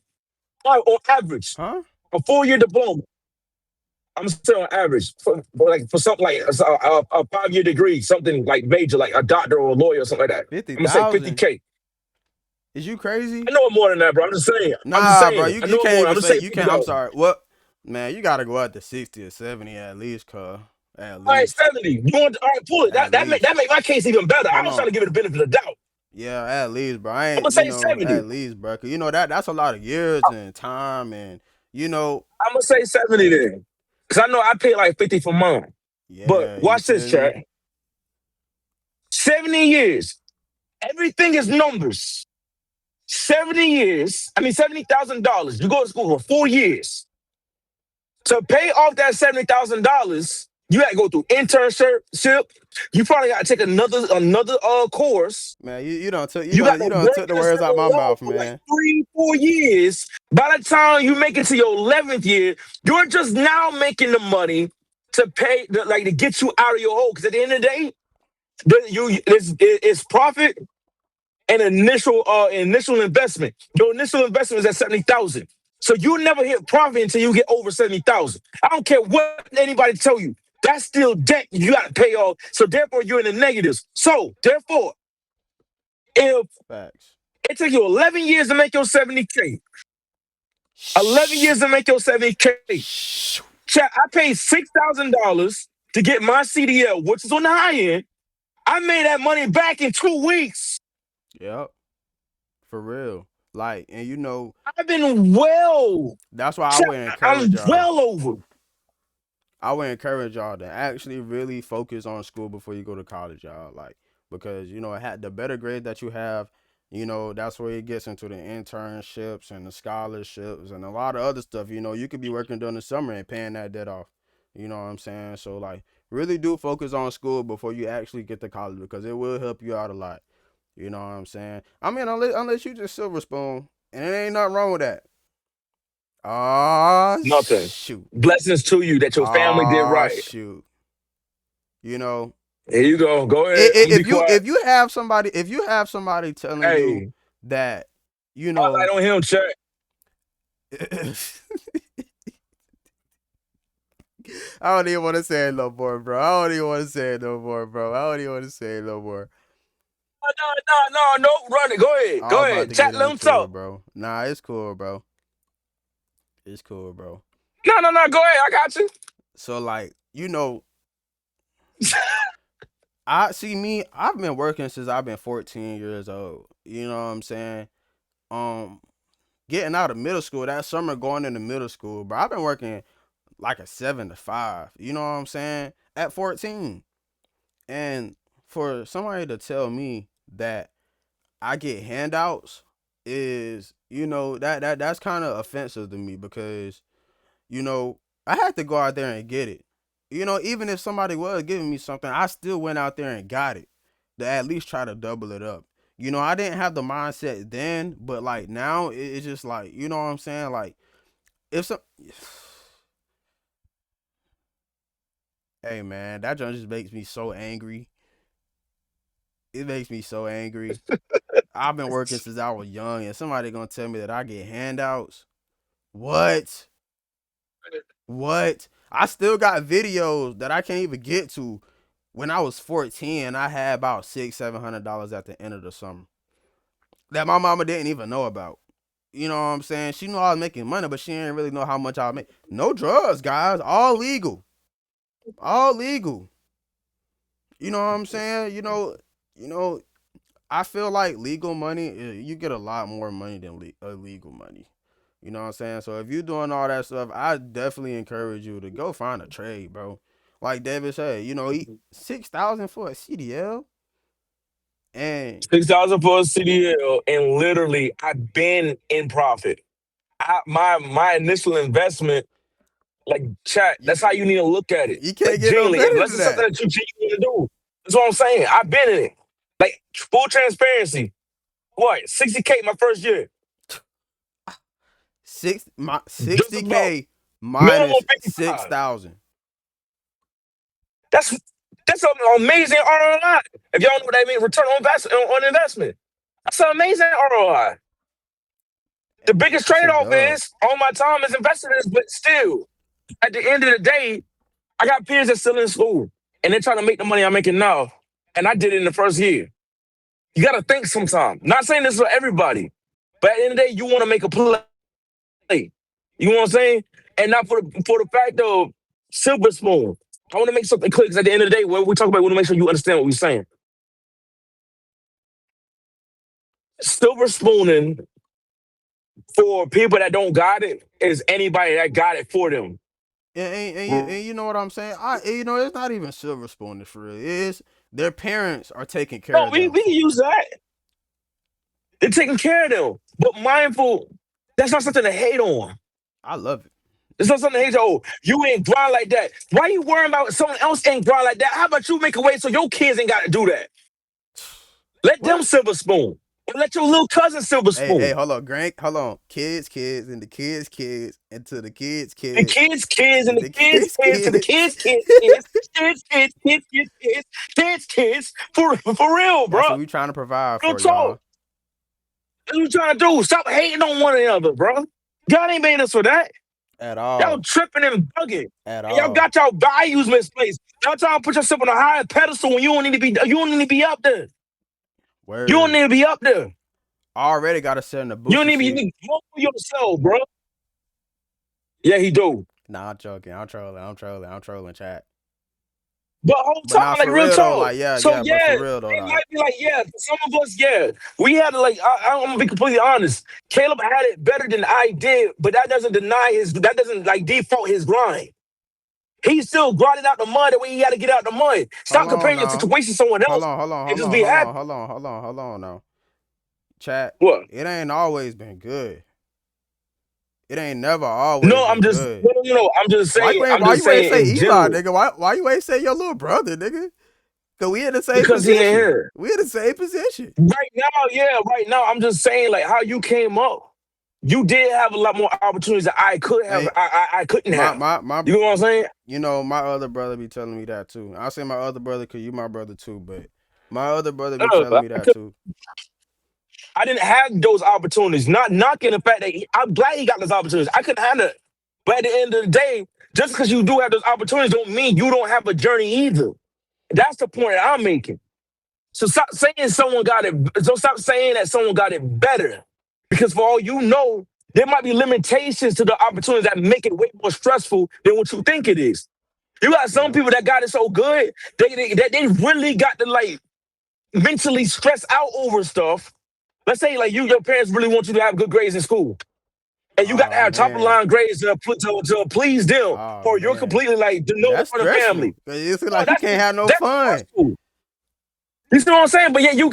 on average. huh? A 4 year diploma. I'm saying on average for something like a 5 year degree, something like major, like a doctor or a lawyer or something like that. Fifty I'm gonna say thousand? 50K. Is you crazy? I know more than that, bro. I'm just saying. I'm just Nah, bro. saying. You I you know can't more. I'm even just say saying you can't. I'm 50,000. sorry. What? Man, you gotta go up to 60 or 70 at least, cuz. At All right, least. 70. You want all right, pull it. At That least. make my case even better. I Hold was trying on. to give it the benefit of the doubt. Yeah, at least, bro. I I'm ain't, gonna say 70. at least, bro. Cause that's a lot of years and time and you know, I'm gonna say 70 then. Cause I know I paid like 50 for mine. But yeah, you watch this, feel me? chat. 70 years. Everything is numbers. 70 years. I mean $70,000. You go to school for 4 years. To pay off that $70,000, you got to go through internship. You probably got to take another course. Man, you don't took You got to you don't work took the in the words out same my role mouth, for like man. 3, 4 years. By the time you make it to your 11th year, you're just now making the money to pay, like to get you out of your hole. Because at the end of the day, it's profit and initial investment. Your initial investment is at 70,000. So you never hit profit until you get over 70,000. I don't care what anybody tell you. That's still debt you got to pay off. So therefore, you're in the negatives. So therefore, if Facts. it took you 11 years to make your 70K, 11 Shh. years to make your 70K, Shh. chat, I paid $6,000 to get my CDL, which is on the high end. I made that money back in 2 weeks. Yep. For real. Like, and I've been well. that's why I Chat, would encourage I'm y'all. well over. I would encourage y'all to actually really focus on school before you go to college, y'all. Like, because the better grade that you have, that's where it gets into the internships and the scholarships and a lot of other stuff. You could be working during the summer and paying that debt off. You know what I'm saying? So like, really do focus on school before you actually get to college because it will help you out a lot. You know what I'm saying? I mean, unless you just silver spoon, and it ain't nothing wrong with that. Ah, Nothing. shoot. Blessings to you that your family did Ah, right. shoot. You know. Here you go. Go ahead. I'm gonna be quiet. if you have somebody telling you Hey, that, you spotlight know, on him, check. I don't even want to say it no more, bro. I don't even want to say it no more, bro. I don't even want to say it no more. No, run it. Go ahead. I Go was about ahead. to Chat, get let him into talk. it, bro. Nah, it's cool, bro. It's cool, bro. No. Go ahead. I got you. So like, I see me. I've been working since I've been 14 years old. You know what I'm saying? Um, Getting out of middle school that summer, going into middle school, bro. I've been working like a 7 to 5. You know what I'm saying? At 14, and for somebody to tell me that I get handouts is, that's kind of offensive to me because, you know, I had to go out there and get it. Even if somebody was giving me something, I still went out there and got it to at least try to double it up. I didn't have the mindset then, but like now, it's just like, you know what I'm saying? Like, if some, hey man, that just makes me so angry. It makes me so angry. I've been working since I was young, and somebody gonna tell me that I get handouts. What? What? I still got videos that I can't even get to. When I was 14, I had about $600-700 at the end of the summer that my mama didn't even know about. You know what I'm saying? She knew I was making money, but she didn't really know how much I was making. No drugs, guys. All legal. All legal. You know what I'm saying? You know. I feel like legal money, you get a lot more money than illegal money. You know what I'm saying? So if you're doing all that stuff, I definitely encourage you to go find a trade, bro. Like David said, he 6,000 for a CDL, and 6,000 for a CDL, and literally, I've been in profit. My initial investment, like chat. you That's how you need to look at it. you Like can't get no genuinely, better unless than it's something that. that you genuinely do. That's what I'm saying. I've been in it. Like full transparency. What? 60K my first year. Just about 60K minimum minus 55. 6,000. That's that's an amazing ROI. If y'all know what that means, return on investment. That's an amazing ROI. The biggest That's trade a off dub. is all my time is invested in this, but still, at the end of the day, I got peers that still in school and they're trying to make the money I'm making now. And I did it in the first year. You got to think sometime. Not saying this for everybody, but at the end of the day, you want to make a play. You know what I'm saying? And not for the fact of silver spoon. I want to make something clear because at the end of the day, when we talk about, we want to make sure you understand what we're saying. Silver spooning for people that don't got it is anybody that got it for them. And you know what I'm saying? It's not even silver spoon for real. It's their parents are taking care No, of them. we can use that. They're taking care of them. But mindful, that's not something to hate on. I love it. It's not something to hate on. Oh, you ain't grind like that. Why you worrying about someone else ain't grind like that? How about you make a way so your kids ain't got to do that? Let them What? silver spoon. And let your little cousin silver Hey, spoon. hold on, Grant. Hold on. Kids, and the kids, and to the kids, The kids, kids, and and the the kids, kids, to the kids. kids. For real, That's bro. what we trying to provide Real for talk. y'all. That's what you trying to do. Stop hating on one another, bro. God ain't made us for that. At Y'all all. tripping and bugging. At And y'all all. got y'all values misplaced. Y'all trying to put yourself on a higher pedestal when you don't need to be up there. You don't Word. need to be up there. I already got to sit in the You don't booster need to be you seat. need to humble yourself, bro. Yeah, he do. Nah, I'm joking. I'm trolling, chat. But whole But time, not like for real real though. talk. Like, yeah, So yeah. But yeah, for real though, it like, might be like, yeah, for some of us, yeah. We had to like I'm gonna be completely honest. Caleb had it better than I did, but that doesn't like default his grind. He still grinding out the mud the way he had to get out the mud. hold Stop on comparing your now. situation to someone Hold else on, hold on, and hold just on, be hold on, happy. hold on, hold on, hold on now. Chat. What? It ain't always been good. It ain't never always No, been I'm just good. no. I'm Why just you ain't saying say in Eli, general nigga? Why you ain't say your little brother, nigga? Cause we in the same because he ain't position. here We in the same position. right now. Yeah, right now. I'm just saying like how you came up. you did have a lot more opportunities that I could have. Hey, I couldn't my have. my my You know what I'm saying? my other brother be telling me that too. I say my other brother because you my brother too, but my other brother be telling I, me that could, too. I didn't have those opportunities. Not knocking the fact that I'm glad he got those opportunities. I couldn't have it. But at the end of the day, just because you do have those opportunities, don't mean you don't have a journey either. That's the point that I'm making. So stop saying someone got it. So stop saying that someone got it better, because for all you know, there might be limitations to the opportunities that make it way more stressful than what you think it is. You got some Yeah. people that got it so good they really got to like mentally stress out over stuff. Let's say like your parents really want you to have good grades in school, and you got to Oh have top of the man. line grades to please them, Oh or you're man. completely like the no That's for the family. stressful. It's Oh, like you can't have no that's fun. stressful. You see what I'm saying? But yeah, you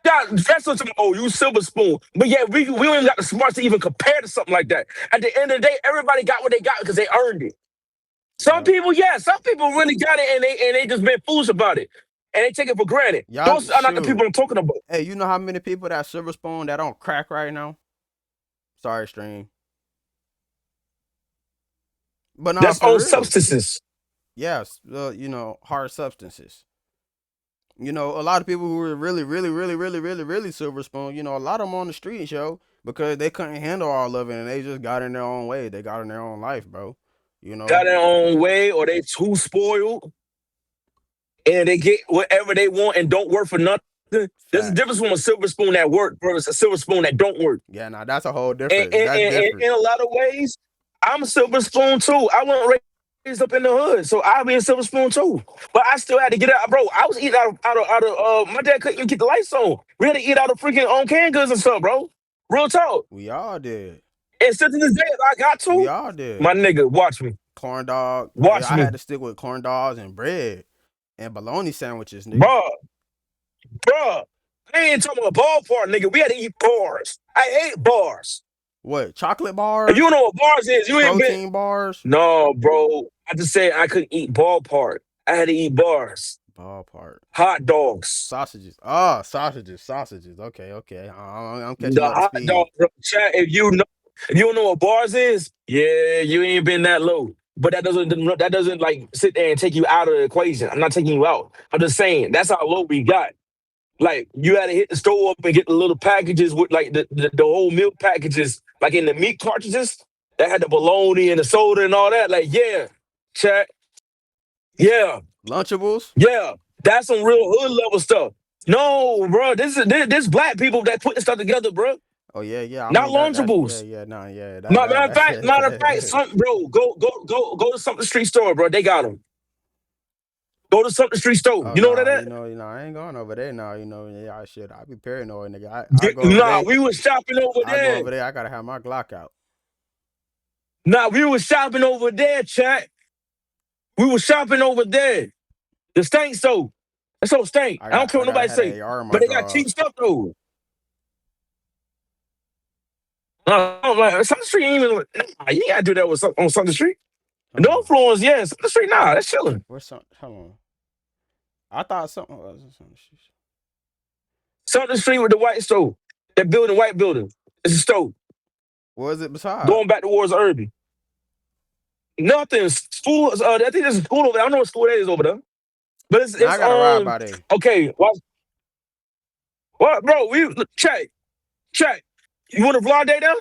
got that's what oh, you silver spoon. But yeah, we don't even got the smarts to even compare to something like that. At the end of the day, everybody got what they got because they earned it. Some Yep. people, yeah, some people really got it and they just been foolish about it. And they take it for granted. Y'all Those are not the people shoot. I'm talking about. Hey, you know how many people that silver spoon that don't crack right now? Sorry, stream. But nah, That's for on real. substances. Yes, hard substances. A lot of people who were really, really, really, really, really, really silver spoon, a lot of them on the streets, yo, because they couldn't handle all of it and they just got in their own way. They got in their own life, bro. You Got know? their own way or they too spoiled and they get whatever they want and don't work for nothing. There's a difference Facts. from a silver spoon that work versus a silver spoon that don't work. Yeah, nah, that's a whole And, different. and, That's and, and different. in a lot of ways, I'm a silver spoon too. I wasn't raised up in the hood, so I'll be a silver spoon too. But I still had to get out, bro. I was eating out of my dad couldn't even get the lights on. We had to eat out of freaking canned goods and stuff, bro. Real talk. We all did. And still to this day, if I got We to, all my did. nigga, watch me. Corn dog. Watch I had me. to stick with corn dogs and bread and bologna sandwiches, nigga. Bruh, bruh. I ain't talking about ballpark, nigga. We had to eat bars. I ate bars. What? Chocolate If you bars? don't know what bars is, you ain't been. Protein bars? No, bro. I just said I couldn't eat ballpark. I had to eat bars. Ballpark. Hot dogs. Sausages. Oh, sausages. Okay, okay. I'm catching The up to hot dog, speed. bro. Chat, if you don't know what bars is, yeah, you ain't been that low. But that doesn't like sit there and take you out of the equation. I'm not taking you out. I'm just saying that's how low we got. Like you had to hit the store up and get the little packages with like the whole milk packages, like in the meat cartridges that had the bologna and the soda and all that. Like, yeah, chat. Yeah, Lunchables? yeah. That's some real hood level stuff. No, bro. This black people that put this stuff together, bro. Oh yeah, yeah. I Not mean that's yeah, Lunchables. yeah, nah, yeah. Matter of fact, That. some bro, go to something street store, bro. They got them. Go to something street store. Oh You know what nah, that? I ain't going over there now. Yeah, shit. I be paranoid, nigga. I go over Nah, there. we was shopping over I go there. over there. I gotta have my Glock out. Nah, we was shopping over there, chat. We was shopping over there. The stank store. That's so stank. I don't care I what gotta nobody have that say. AR in my But they got cheap drawers. stuff though. Like South Street ain't even. Nah, you gotta do that with on Southern Street. Hold No on. influence, yeah. Southern Street, nah, that's chilling. Where's some? Hold on. I thought something was something. Southern Street with the white store. That building, white building. It's a store. What was it beside? Going back towards Irby. Nothing. School. I think there's a school over there. I don't know what school that is over there. But it's Now I it's gotta ride by there. okay. What, bro? We check. You want to vlog day now?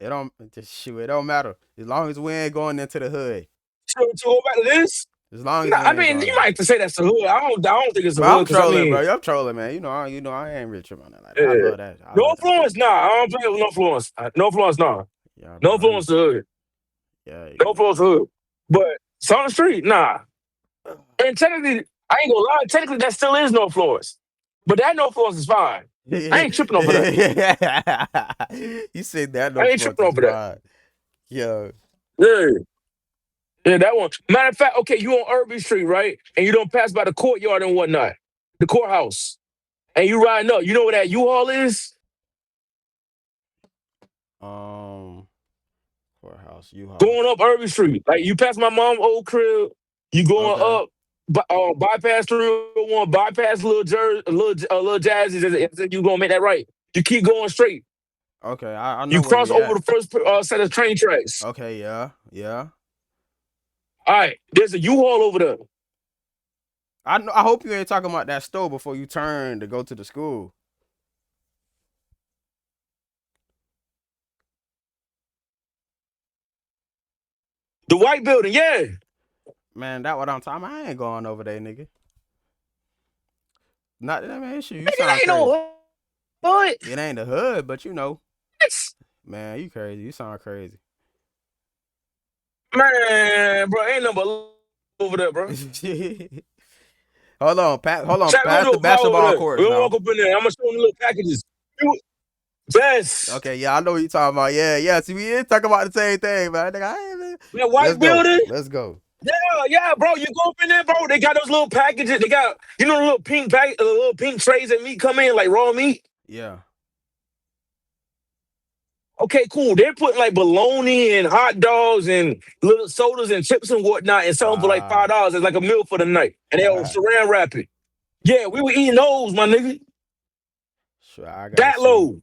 It don't just shoot. It don't matter as long as we ain't going into the hood. To go back to this? As long as Nah, we I ain't mean, you going. might have to say that's the hood. I don't think it's the Bro, I'm hood because I trolling, bro. mean, I'm trolling, man. I ain't rich on that like that. I yeah. love that. I No love that shit. influence, nah. I don't play with no influence. No influence, nah. Yeah, No bro. influence the hood. Yeah. No influence the hood. But Southern Street, nah. And technically, I ain't gonna lie. Technically, that still is no influence. But that no influence is fine. I ain't tripping over that. You said that no I ain't front tripping is over that. fine. Yo. Yeah. Yeah, that one. Matter of fact, okay, you on Irby Street, right? And you don't pass by the courtyard and whatnot, the courthouse, and you riding up. You know where that U-Haul is? Um Courthouse, U-Haul. Going up Irby Street. Like you pass my mom's old crib, you going Okay. up, bypass 301, bypass little Jazzy, you gonna make that right. You keep going straight. Okay, I know You where cross we over at. the first set of train tracks. Okay, yeah, yeah. All right, there's a U-Haul over there. I know. I hope you ain't talking about that store before you turn to go to the school. The white building, yeah. Man, that what I'm talking about. I ain't going over there, nigga. Not that man issue. You Nigga, sound ain't crazy. no hood. It ain't the hood, but you know, It's- man, you crazy. You sound crazy. Man, bro, ain't nothing but over there, bro. Hold on, Pat. Hold on. Chat, we gonna Pass do the a call over basketball there. We courts gonna walk now. up in there. I'm gonna show them little packages. You- Yes. Okay, yeah, I know what you talking about. Yeah, yeah. See, we ain't talking about the same thing, man. Nigga, I ain't, man. That Let's white go. building. Let's go. Yeah, yeah, bro. You go up in there, bro. They got those little packages. They got, you know, the little pink pack, the little pink trays that meat come in, like raw meat. Yeah. Okay, cool. They're putting like bologna and hot dogs and little sodas and chips and whatnot and selling for like Ah. $5. It's like a meal for the night. And they'll saran wrap it. Yeah, we were eating those, my nigga. Sure, I gotta That see. low.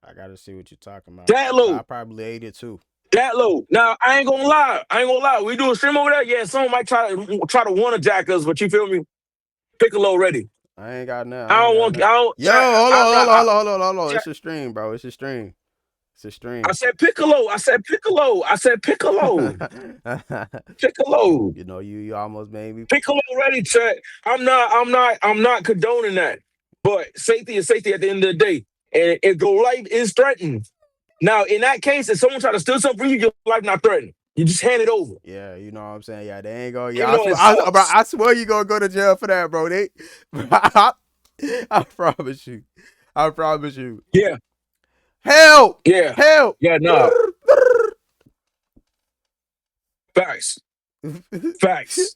I gotta see what you're talking about. That I low. probably ate it too. That low. Now I ain't gonna lie. I ain't gonna lie. We do a stream over there. Yeah, someone might try to wanna jack us, but you feel me? Piccolo ready. I ain't got nothing. I I ain't don't got want. nothing. I don't. Yo, hold I'm on, hold not. on, hold on, hold on, hold on. I, It's a stream, bro. It's a stream. It's a I stream. said Piccolo. I said Piccolo. I said Piccolo. Piccolo. You almost made me. Piccolo ready, chat. I'm not condoning that. But safety is safety at the end of the day. And if your life is threatened. Now, in that case, if someone try to steal something from you, your life not threatened. You just hand it over. Yeah, you know what I'm saying. Yeah, they ain't going. Yeah, Even though it bro, sucks. I swear you gonna go to jail for that, bro. They, I promise you. I promise you. Yeah, Help! yeah, Help! yeah, nah. Facts. Facts.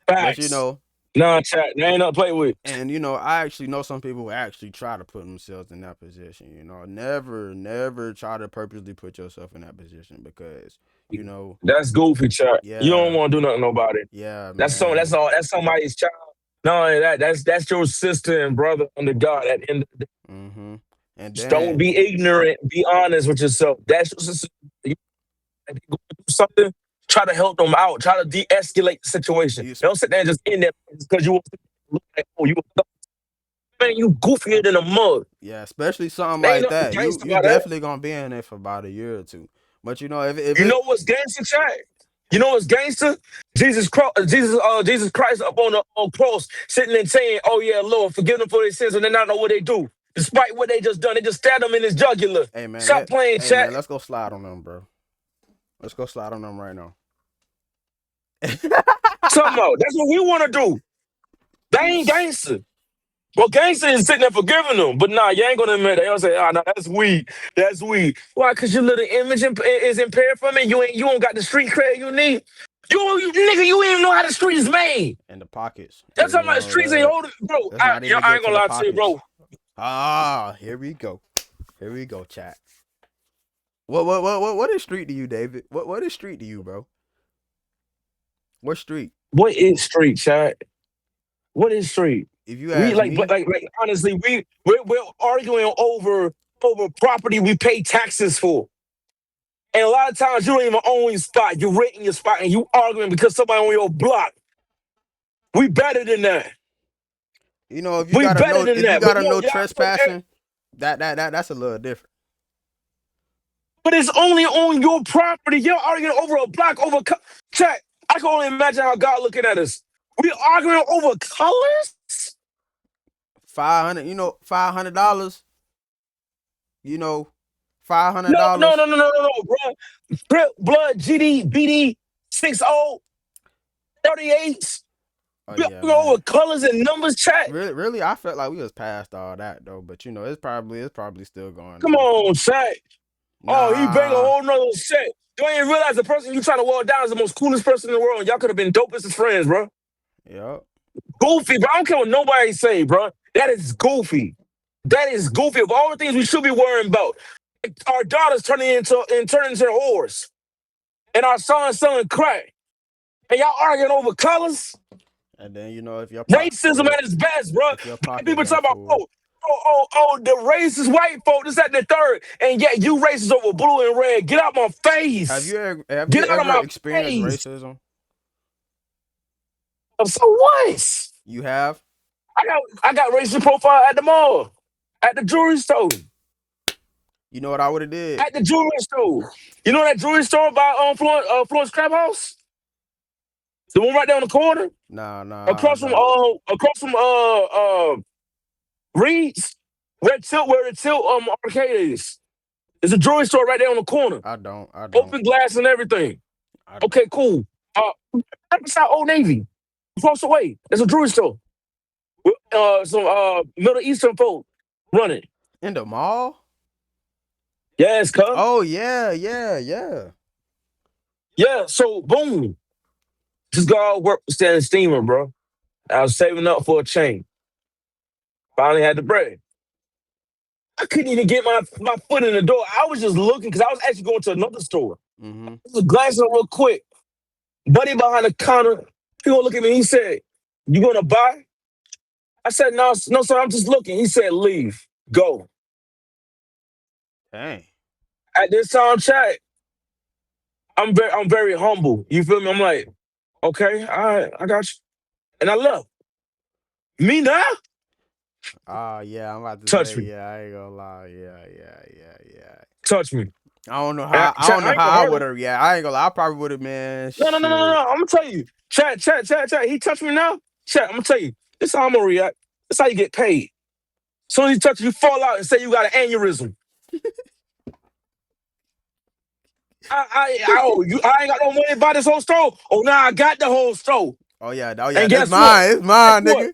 But you Facts. know, Nah, chat. They ain't nothing to play with. and you know, I actually know some people who actually try to put themselves in that position. Never try to purposely put yourself in that position because you know, That's goofy, chat. You don't yeah, want to do nothing to nobody. yeah, That's so. That's man. all. That's somebody's child. No, that's your sister and brother under God. At the end of the day, Mm-hmm. And just don't then be ignorant. Be honest with yourself. That's your sister. You they going through something. Try to help them out. Try to de-escalate the situation. you, Don't sit there and just in there because you want to look like, oh, you a man. You goofier than a mug. yeah, especially something There ain't like nothing that. You gangster you about that. definitely gonna be in there for about a year or two. But you know, if You it, know what's gangster, chat? You know what's gangster? Jesus Christ up on the cross, sitting and saying, "Oh yeah, Lord, forgive them for their sins," and they not know what they do, despite what they just done. They just stabbed him in his jugular. hey man, Stop playing, hey chat. man, let's go slide on them, bro. Let's go slide on them right now. Something out. That's what we want to do. They ain't gangster. Well, gangster is sitting there forgiving them, but nah, you ain't gonna admit that. They'll say, "Ah, nah, that's weak. That's weak." Why? Cause your little image is impaired from it. You don't got the street cred you need. You nigga, you ain't even know how the street is made. In the pockets. That's You talking about the know streets ain't that. holding, bro. Let's not even I get ain't to gonna the lie to you, pockets. bro. Ah, here we go. Here we go, chat. What is street to you, David? What is street to you, bro? What street? What is street, chat? What is street? If you We ask like, me, like honestly, we're arguing over property we pay taxes for. And a lot of times you don't even own your spot. You're renting your spot and you arguing because somebody on your block. We better than that. you know, We better than if you that. But gotta no, know y'all so trespassing, that's a little different. but it's only on your property. You're arguing over a block over chat. I can only imagine how God looking at us. We arguing over colors? 500, $500. You know, five hundred No, no, dollars. no, no, no, no, no, bro. Crip, blood, GD, BD, 60, 38s. Oh We yeah, arguing man. over colors and numbers, chat. Really, I felt like we was past all that though. But you know, it's probably still going Come on. on, chat. Oh, he bang a Nah. whole nother set. You ain't realize the person you trying to walk down is the most coolest person in the world. Y'all could have been dopest as friends, bro. Yep. Goofy, bro. I don't care what nobody say, bro. That is goofy. That is goofy. Of all the things we should be worrying about, our daughters turning into whores, and our sons selling crack, and y'all arguing over colors. And then you know, if your Racism at its best, bro. if your Black pockets people ain't talk about, full, oh, The racist white folk. This at the third, and yet you racist over blue and red. Get out my face. Have you Get out of ever my experienced face. racism? So what? You have. I got racist profile at the mall, at the jewelry store, You know what I would have did? at the jewelry store. You know that jewelry store by Florence Crab House, the one right there on the corner, Nah, I don't. across from Reed's, where the tilt arcade is. There's a jewelry store right there on the corner, I don't. open glass and everything. I Okay, don't. cool. Right beside Old Navy, across the way, there's a jewelry store. With, some Middle Eastern folk running. In the mall? Yes, cuz. Oh yeah, yeah, yeah. Yeah, so boom. Just got all work standing steamer, bro. I was saving up for a chain. Finally had the bread. I couldn't even get my foot in the door. I was just looking because I was actually going to another store. Mm-hmm. I was glancing real quick. Buddy behind the counter, he gonna look at me. He said, "You gonna buy?" I said, "No, no, sir. I'm just looking." He said, "Leave, go." Dang. At this time, chat, I'm very humble. You feel me? I'm like, okay, all right, I got you. And I left. Me now? Ah, yeah, I'm about to Touch say, me. yeah, I ain't gonna lie. Yeah, yeah, yeah, yeah. Touch me. I Chat, don't I know ain't gonna how I hurt would him. have, yeah, I ain't gonna lie. I probably would have, man, No, no, no, no, no, shit. no. I'm gonna tell you. Chat. He touched me now. Chat, I'm gonna tell you. This is how I'm gonna react. This is how you get paid. As soon as he touches you, fall out and say you got an aneurysm. I ain't got no money to buy this whole store. Oh, now I got the whole store. Oh yeah, And that's guess what? mine. It's Guess mine, what? nigga.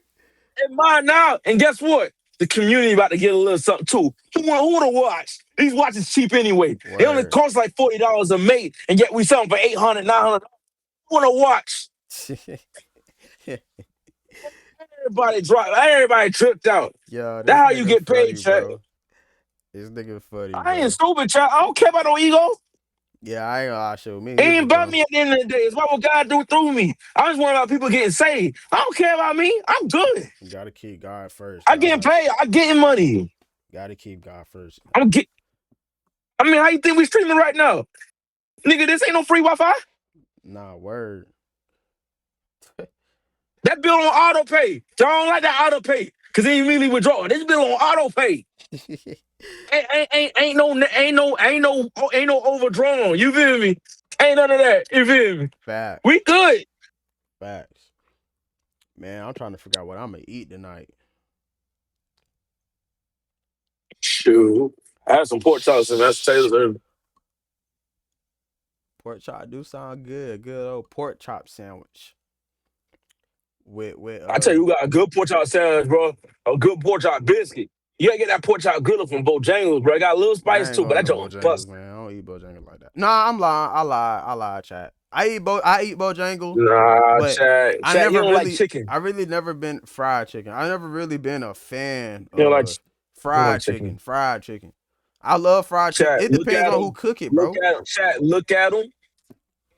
It's mine now. And guess what? The community about to get a little something too. Who wanna watch? These watches cheap anyway. They only Word. cost like $40 a mate, and yet we sell them for 800, 900. Who wanna watch? Everybody tripped out. Yo, That's this how you nigga get paid, funny, chat. bro. This nigga funny, I ain't bro. stupid, chat. I don't care about no ego. Yeah, I ain't gonna lie, show me It either, ain't about bro. me at the end of the day. It's about what God do through me. I just want about people getting saved. I don't care about me. I'm good. You gotta keep God first, I getting dog. paid. I getting money. Gotta keep God first. I'm get. I mean, how you think we streaming right now, nigga? This ain't no free Wi-Fi. Nah, word. That bill on auto pay. Y'all don't like that auto pay because they immediately withdraw. This bill on auto pay. Ain't no overdrawn. You feel me? Ain't none of that. You feel me? We Facts. good. Facts. Man, I'm trying to figure out what I'm gonna eat tonight. Shoot. I had some pork chops and mashed potatoes earlier. Pork chop do sound good. Good old pork chop sandwich. With I tell you, we got a good pork chop sandwich, bro. A good pork chop biscuit. You gotta get that pork chop good from Bojangles, bro. It got a little spice I ain't too, but going that to joint Bojangles, bust. man. I don't eat Bojangles like that. Nah, I'm lying. I lied, chat. I eat Bojangle, Nah, but Chad. I Chad, you never don't like really chicken. I really never been fried chicken. I never really been a fan You don't like, of you don't like fried chicken. chicken. Fried chicken. I love fried chicken. Chad, It look depends at on who him. cook it, Look bro. at him. Chad, look at him.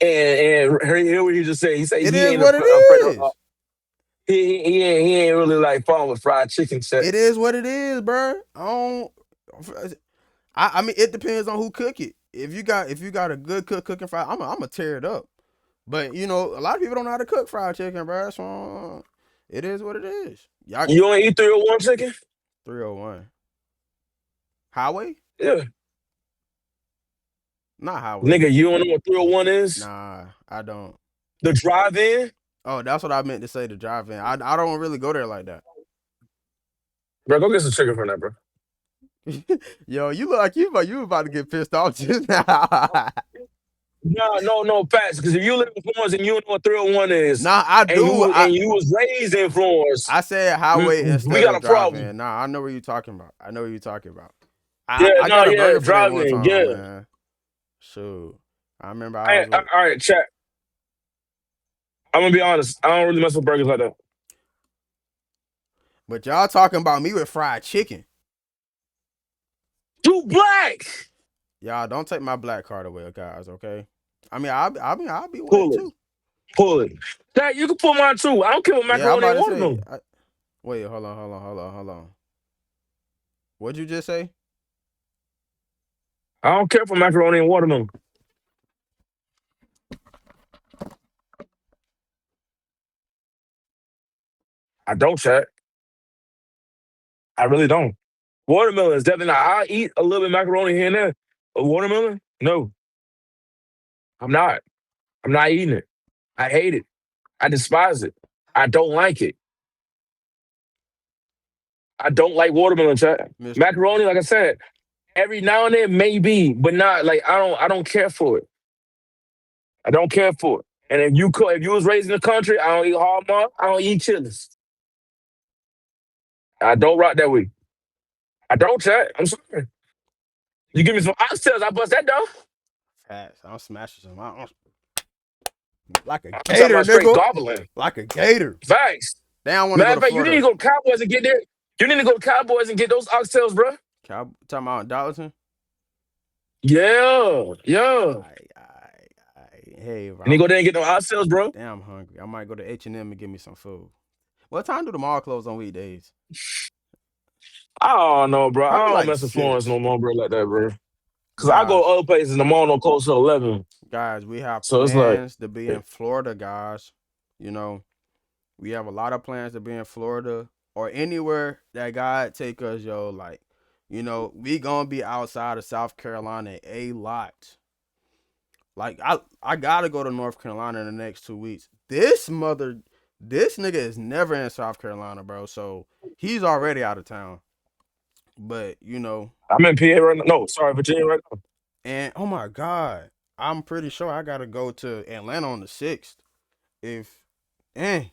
And hear what he just said. He said It he is ain't what it afraid of. is. He ain't really like fond with fried chicken. Chad. It is what it is, bro. I don't. I mean, it depends on who cook it. If you got a good cook cooking fried, I'm gonna tear it up. But you know, a lot of people don't know how to cook fried chicken, bro. So it is what it is. Y'all You don't eat 301 chicken? 301 highway, Yeah. not highway. Nigga, you don't know what 301 is? Nah, I don't. The drive-in? Oh, that's what I meant to say. The drive-in. I don't really go there like that. Bro, go get some chicken from that, bro. Yo, you look like you about to get pissed off just now. No, facts. Because if you live in Florence and you know what 301 is, Nah, I and you do. was and you was raised in Florence, I said we, highway we instead got of a problem. drive-in. Nah, I know what you're talking about. I know what you're talking about. Yeah, I no, got a yeah, burger for there one driving, time, yeah. man. Shoot, I remember All I right, was all with. right, chat. I'm gonna be honest. I don't really mess with burgers like that. But y'all talking about me with fried chicken. You black. Y'all don't take my black card away, guys. Okay. I mean, I'll be white Pull it, too. pull it. Chat, you can pull mine too. I don't care what Yeah, I'm macaroni about and to water say. no. Wait, hold on. What'd you just say? I don't care for macaroni and watermelon. I don't, chat. I really don't. Watermelon is definitely not. I eat a little bit of macaroni here and there. But watermelon? No, I'm not. I'm not eating it. I hate it. I despise it. I don't like it. I don't like watermelon, chat. Mister Macaroni, like I said, every now and then maybe, but not like I don't care for it. I don't care for it. And if you was raised in the country, I don't eat Hallmark, I don't eat chilies. I don't rock that way. I don't, chat. I'm sorry. You give me some oxtails, I bust that down. Facts. I'm smashing some. Like a I'm talking gator, about straight nigga. gobbling. Like a gator. Facts. They don't want to Matter go of to fact, you need Florida. to go to Cowboys and get there. You need to go to Cowboys and get those oxtails, bro. Talking about Darlington. Yeah, yeah. Hey, bro, You need to go there and get those oxtails, bro. damn hungry. I might go to H&M and get me some food. What time do the mall close on weekdays? I don't know, bro. I Probably don't like mess with Florence no 6. more, bro, like that, bro. Cause I go Guys, other places and the mall don't close till 11. guys, we have So it's like, plans to be in Florida, guys. You know, we have a lot of plans to be in Florida or anywhere that God take us, yo. Like, we gonna be outside of South Carolina a lot. Like, I gotta go to North Carolina in the next 2 weeks. This nigga is never in South Carolina, bro. So he's already out of town. But I'm in PA right now. No, sorry, Virginia right now. and oh my God, I'm pretty sure I gotta go to Atlanta on the 6th. If, eh,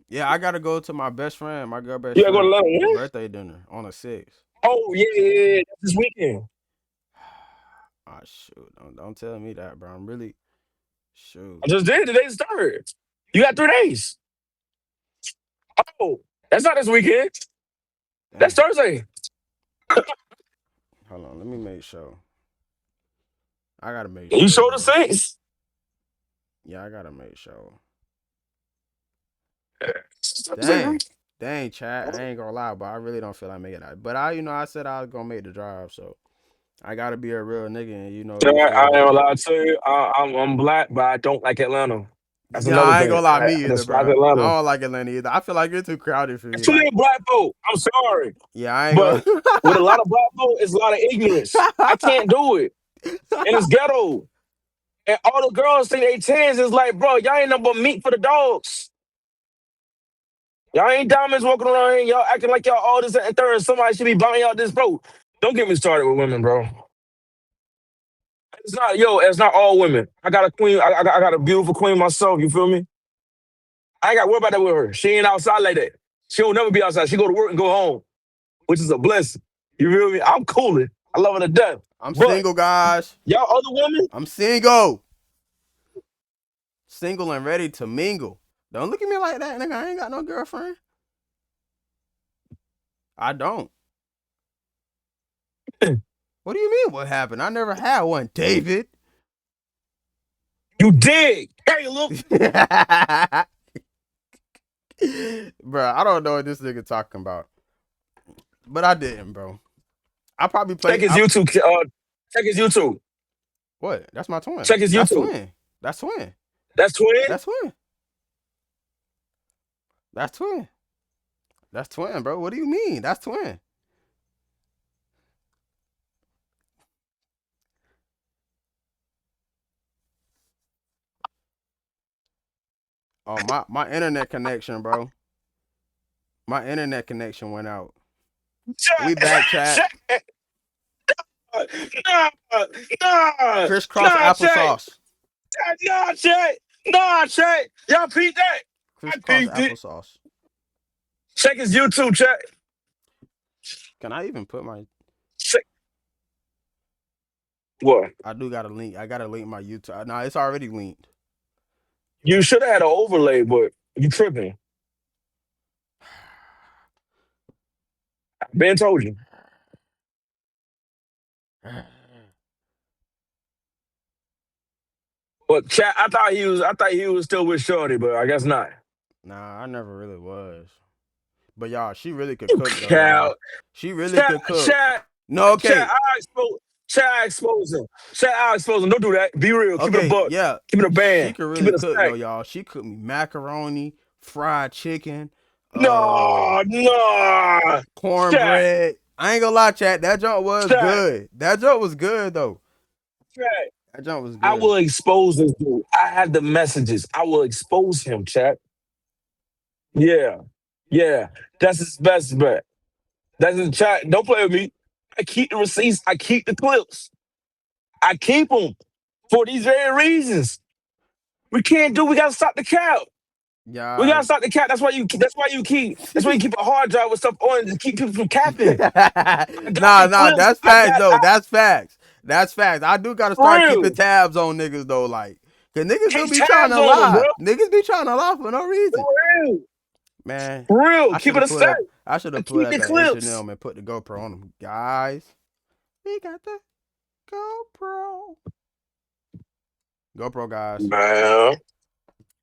yeah, I gotta go to my best friend, my girl best You gotta go to friend, Atlanta, yeah? birthday dinner on the 6th. Oh, yeah, yeah, yeah. That's this weekend. Ah, shoot, don't tell me that, bro. I'm really shoot. I just did. Today's the third. You got 3 days. Oh, that's not this weekend. That's Dang, Thursday. hold on, let me make sure. I gotta make You sure, show the bro. Saints. Yeah, I gotta make sure. It's Thursday, bro. Dang, dang, chat. I ain't gonna lie, but I really don't feel like making that. But I said I was gonna make the drive, so I gotta be a real nigga, and Yeah, you I feel ain't me? gonna lie to you. I'm black, but I don't like Atlanta. That's Yeah, another I ain't thing. gonna lie, I me either, despise bro. I Atlanta. don't like Atlanta either. I feel like it's too crowded for It's me. too Like, many black folk. I'm sorry. yeah, I ain't But with a gonna. lot of black folk, it's a lot of ignorance. I can't do it. And it's ghetto. And all the girls think they tens is like, bro, y'all ain't nothing but meat for the dogs. Y'all ain't diamonds walking around here. Y'all acting like y'all all this and third. Somebody should be buying y'all this, bro. Don't get me started with women, bro. It's not, yo, it's not all women. I got a queen. I got a beautiful queen myself. You feel me? I ain't got to worry about that with her. She ain't outside like that. She don't never be outside. She go to work and go home, which is a blessing. You feel me? I'm cooling. I love her to death. I'm But single, guys. y'all other women, I'm single, single and ready to mingle. Don't look at me like that, nigga. I ain't got no girlfriend. I don't. What do you mean? What happened? I never had one, David. you dig. Caleb. Bro, I don't know what this nigga talking about, but I didn't, bro. I probably Check played. his YouTube. Check his YouTube. What? That's my twin. Check his That's YouTube. twin. That's twin. That's twin. That's twin. That's twin. That's twin, bro. What do you mean? That's twin. Oh, my internet connection, bro. My internet connection went out. We Check. back, chat. Check. Nah, nah, Crisscross nah, check. applesauce. Nah, check. Nah, check. Y'all peep that? I Crisscross peeped it. applesauce. Check his YouTube, check. Can I even put my? Check. What? I do got a link. I gotta link my YouTube. No, it's already linked. You should have had an overlay, but you tripping. Ben told you. But chat, I thought he was still with Shorty, but I guess not. Nah, I never really was. But y'all, she really could You cook though, y'all. cow. She really Chat, could cook. chat, No, chat. okay, I expose. Chat, I expose him. Chat, I expose him. Don't do that. Be real. Keep it a okay, buck. yeah. Keep it a She band. could Keep really it a cook though, stack. y'all. She cooked me macaroni, fried chicken, uh, No, no. Chat, cornbread. I ain't gonna lie, chat. That junk was chat, good. That junk was good though. chat. That junk was I good. will expose this dude. I have the messages. I will expose him, chat. Yeah, yeah. That's his best bet. That's his chat. Don't play with me. I keep the receipts. I keep the clips. I keep them for these very reasons. We can't do. We gotta stop the count. We Y'all. gotta stop the cap. That's why you. That's why you keep. That's why you keep a hard drive with stuff on to keep people from capping. I got Nah, the nah, clips. that's I facts got. though. I, That's facts. That's facts. I do gotta for start keeping real. tabs on niggas though, like, cause niggas do Keep be trying tabs to on them, bro. lie. Niggas be trying to lie for no For reason. real. Man, For real. I should Keep it have a put stack. up. I should I have put keep up the at H and clips, M and put the GoPro on them. Guys, we got the GoPro. GoPro guys. man.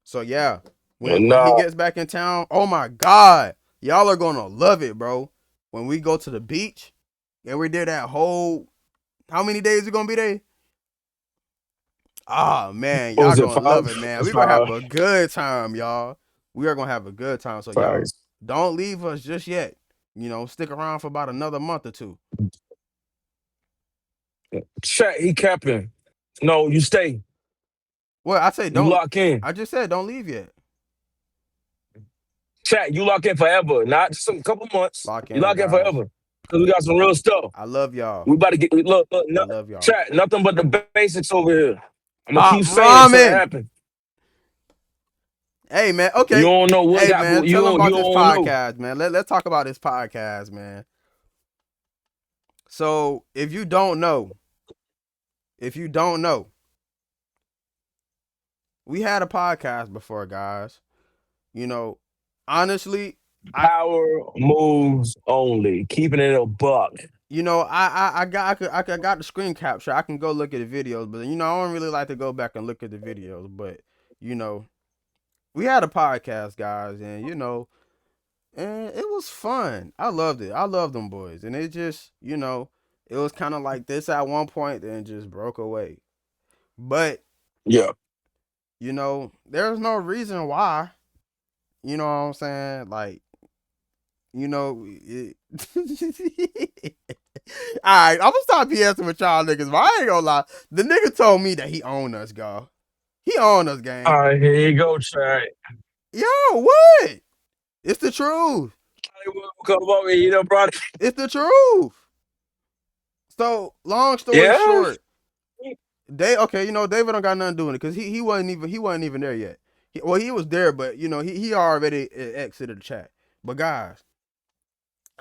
So yeah, when he No, gets back in town, oh my god, y'all are gonna love it, bro. When we go to the beach and we did that whole, how many days we gonna be there? Ah man, what y'all was it? gonna love Five. it, man. That's We gonna have five. a good time, y'all. We are gonna have a good time. So y'all, Five. don't leave us just yet. Stick around for about another month or two. Chat. He capping. No, you stay. Well, I say You don't. lock in. I just said don't leave yet. Chat. You lock in forever. Not just some couple months. Lock You in, lock in guys. forever. Cause we got some real stuff. I love y'all. We about to get look, I no, love y'all. chat, nothing but the basics over here. I'm gonna Pop keep saying it until it ramen. happens. Hey man, You okay. don't know what Hey got man, you tell them don't about you this don't know. podcast, man. Let's talk about this podcast, man. So if you don't know, we had a podcast before, guys. You know, honestly, I Power moves only. Keeping it a buck. I got the screen capture. I can go look at the videos, but I don't really like to go back and look at the videos. But you know, we had a podcast, guys, and and it was fun. I loved it. I love them boys, and it just it was kind of like this at one point, then just broke away. But Yeah. there's no reason why. You know what I'm saying? Like, it... All right, I'm gonna stop BSing with y'all niggas, but I ain't gonna lie. The nigga told me that he owned us, y'all. He owned us, gang. All right, here you go, chat. Yo, what? It's the truth. Hollywood will come over, you know, bro. It's the truth. So, long story Yeah. short, okay, David don't got nothing doing it because he wasn't even there yet. Well, he was there, but he already exited the chat. But guys,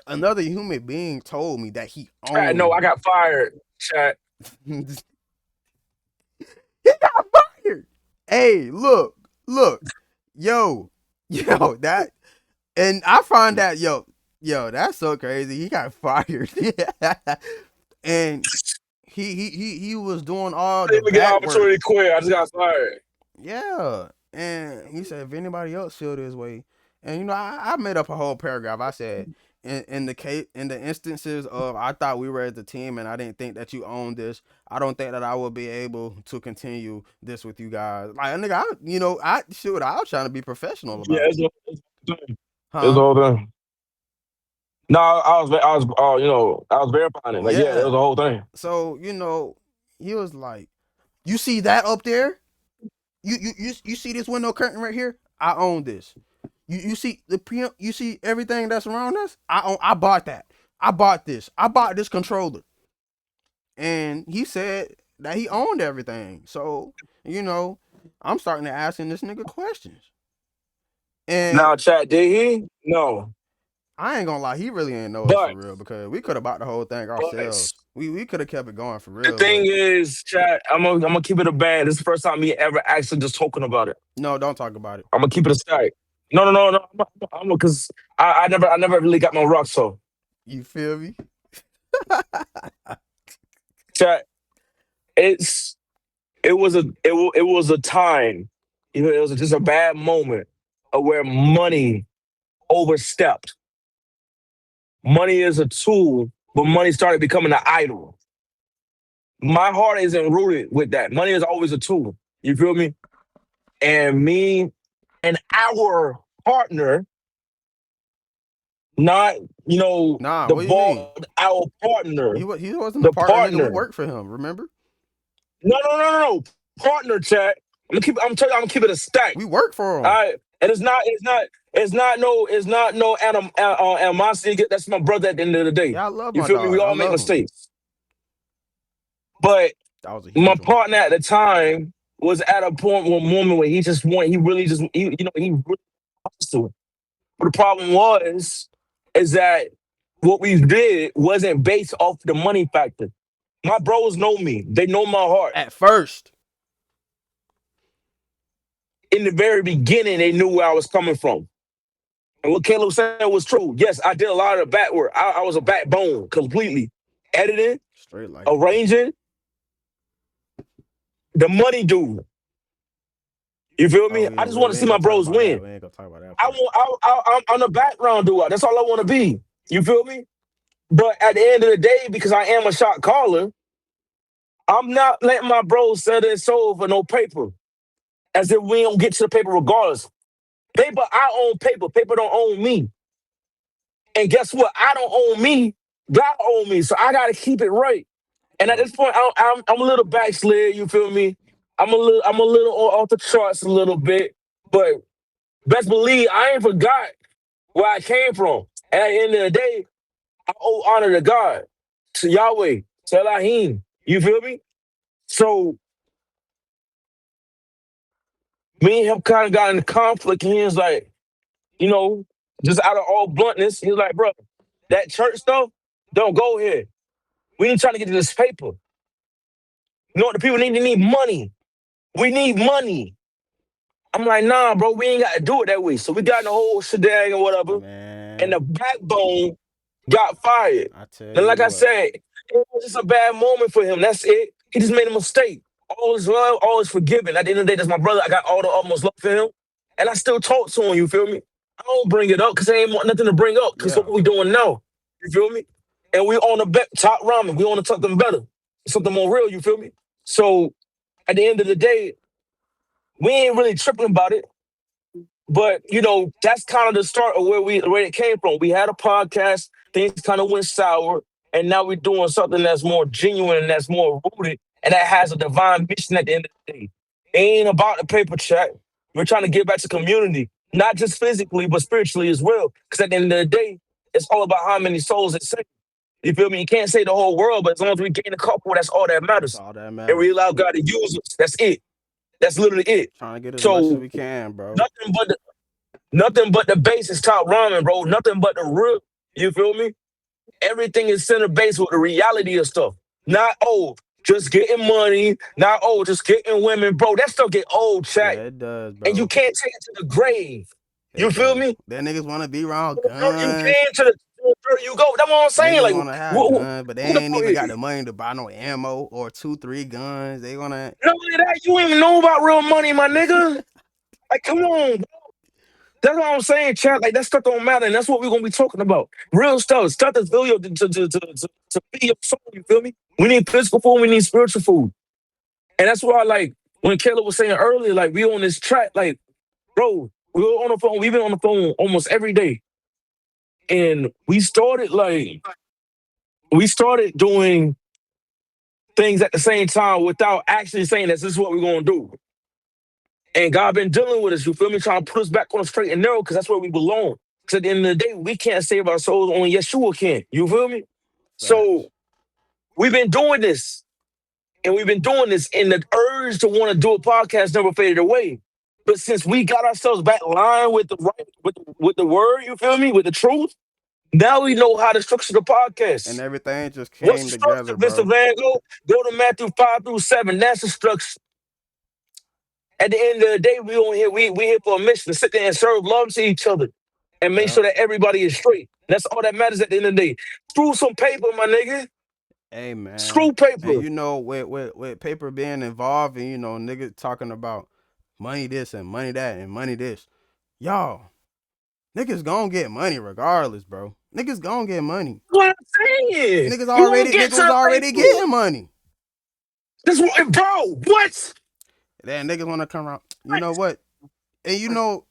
another human being told me that he Chat, no, owned. I got fired. Chat. He got fired. Hey, look, yo, yo, that, and I find that yo, that's so crazy. He got fired, and he was doing all I the didn't even get an back work. opportunity to quit. I just got fired. Yeah. And he said, if anybody else feel this way, and I made up a whole paragraph. I said, in the instances of I thought we were as a team and I didn't think that you owned this, I don't think that I will be able to continue this with you guys. Like nigga, I was trying to be professional Yeah, about it. it's the whole thing. It's the Huh? whole thing. No, I was verifying it. Like, yeah, it was Yeah. the whole thing. So, he was like, you see that up there? You see this window curtain right here? I own this. You see the preamp, you see everything that's around us? I bought that. I bought this. I bought this controller. And he said that he owned everything. So, you know, I'm starting to asking this nigga questions. And Now, chat, did he? No. I ain't gonna lie, he really ain't know us for But real because we could have bought the whole thing but ourselves. We could have kept it going for the real, thing but is, chat, I'm gonna keep it a band. This is the first time me ever actually just talking about it. no, don't talk about it. I'm gonna keep it a stack. No, no, no, no. I'm because I never really got my rock. So You feel me? chat, it's it was a time. It was just a bad moment of where money overstepped. money is a tool, but money started becoming an idol. My heart isn't rooted with that. Money is always a tool. You feel me? And me and our partner, not Nah, the what do you mean? ball, our partner, He wasn't a the partner, nigga. We partner. worked for him. Remember? No, no, no, no, no. Partner chat. I'm telling you, I'm gonna keep it a stack. We worked for All him. right. And it's not no animosity. That's my brother at the end of the day. Yeah, I love You my feel me? We dog. I all make love him. mistakes. But That was a my huge one. partner at the time was at a point, one moment where he really just, he really wants to. But the problem is that what we did wasn't based off the money factor. My bros know me. They know my heart. At first, In the very beginning, they knew where I was coming from. And what Caleb said was true. Yes, I did a lot of the back work. I was a backbone completely. Editing, straight like it. arranging, the money dude. You feel me? Oh yeah, I just want to we see ain't my gonna talk bros about that. win. We ain't gonna talk about that I part. want. I'm the background dude. That's all I want to be. You feel me? But at the end of the day, because I am a shot caller, I'm not letting my bros sell their soul for no paper. As if we don't get to the paper regardless. Paper, I own paper. Paper don't own me. And guess what? I don't own me. God own me. So I gotta keep it right. And at Yup. this point, I'm a little backslid. You feel me? I'm a little off the charts a little bit. But best believe I ain't forgot where I came from. And at the end of the day, I owe honor to God, to Yahweh, to Elohim. You feel me? So me and him kind of got in conflict. And he was like, you know, just out of all bluntness, he was like, bro, that church stuff, don't go here. We ain't trying to get to this paper. You know what the people need? They need money. We need money. I'm like, nah, bro, we ain't got to do it that way. So we got in the whole shebang or whatever, and Man, the backbone got fired. I tell And you like I what. said, it was just a bad moment for him. That's it. He just made a mistake. All is love, all is forgiven. At the end of the day, that's my brother. I got all the utmost love for him. And I still talk to him, you feel me? I don't bring it up because there ain't nothing to bring up because Yeah. what we doing now. You feel me? And we on the top ramen. We on to something better. Something more real, you feel me? So at the end of the day, we ain't really tripping about it. But that's kind of the start of where it came from. We had a podcast, things kind of went sour, and now we're doing something that's more genuine and that's more rooted, and that has a divine mission at the end of the day. It ain't about the paper check. We're trying to give back to community, not just physically, but spiritually as well. Because at the end of the day, it's all about how many souls it saves. You feel me? You can't say the whole world, but as long as we gain a couple, that's all that That's matters. all that And we matters. allow God to use us. That's it. That's literally it. Trying to get as much as So we can, bro. nothing but nothing but the base is top ramen, bro. Nothing but the real. You feel me? Everything is center base with the reality of stuff. Not just getting money. Not just getting women, bro. That stuff get old, chat, Yeah, it does, and you bro. can't take it to the grave. You It feel does. me? Then niggas want to be around You guns. came to the further you go. That's what I'm saying. Niggas Like, want to have who, guns, but they who the ain't fuck? even got the money to buy no ammo or two, three guns. They wanna. None of that. You ain't even know about real money, my nigga. Like, come on. That's what I'm saying, chat. Like that stuff don't matter, and that's what we're gonna be talking about. Real stuff that's real to feed your soul. You feel me? We need physical food. We need spiritual food, and that's why, like, when Caleb was saying earlier, like we on this track, like, bro, we were on the phone. We've been on the phone almost every day, and we started doing things at the same time without actually saying this is what we're gonna do. And God been dealing with us, you feel me? Trying to put us back on the straight and narrow because that's where we belong. Because at the end of the day, we can't save our souls, only Yeshua can. You feel me? Facts. So we've been doing this, and we've been doing this, and the urge to want to do a podcast never faded away. But since we got ourselves back line with the right, with the word, you feel me, with the truth, now we know how to structure the And podcast. everything just What's the came structure, together, Mr. bro. Van Gogh? Go to Matthew 5 through 7. That's the structure. At the end of the day, we on here. We here for a mission to sit there and serve love to each other and make Yeah. sure that everybody is straight. That's all that matters at the end of the day. Screw some paper, my nigga. Hey man. Screw And paper. with paper being involved and niggas talking about money this and money that and money this. Y'all, Niggas gonna get money regardless, bro. Niggas gonna get money. What I'm saying. Niggas You won't already get niggas to was the already paper. getting money. This what, bro. What? Then niggas wanna come around. You know what? And you know,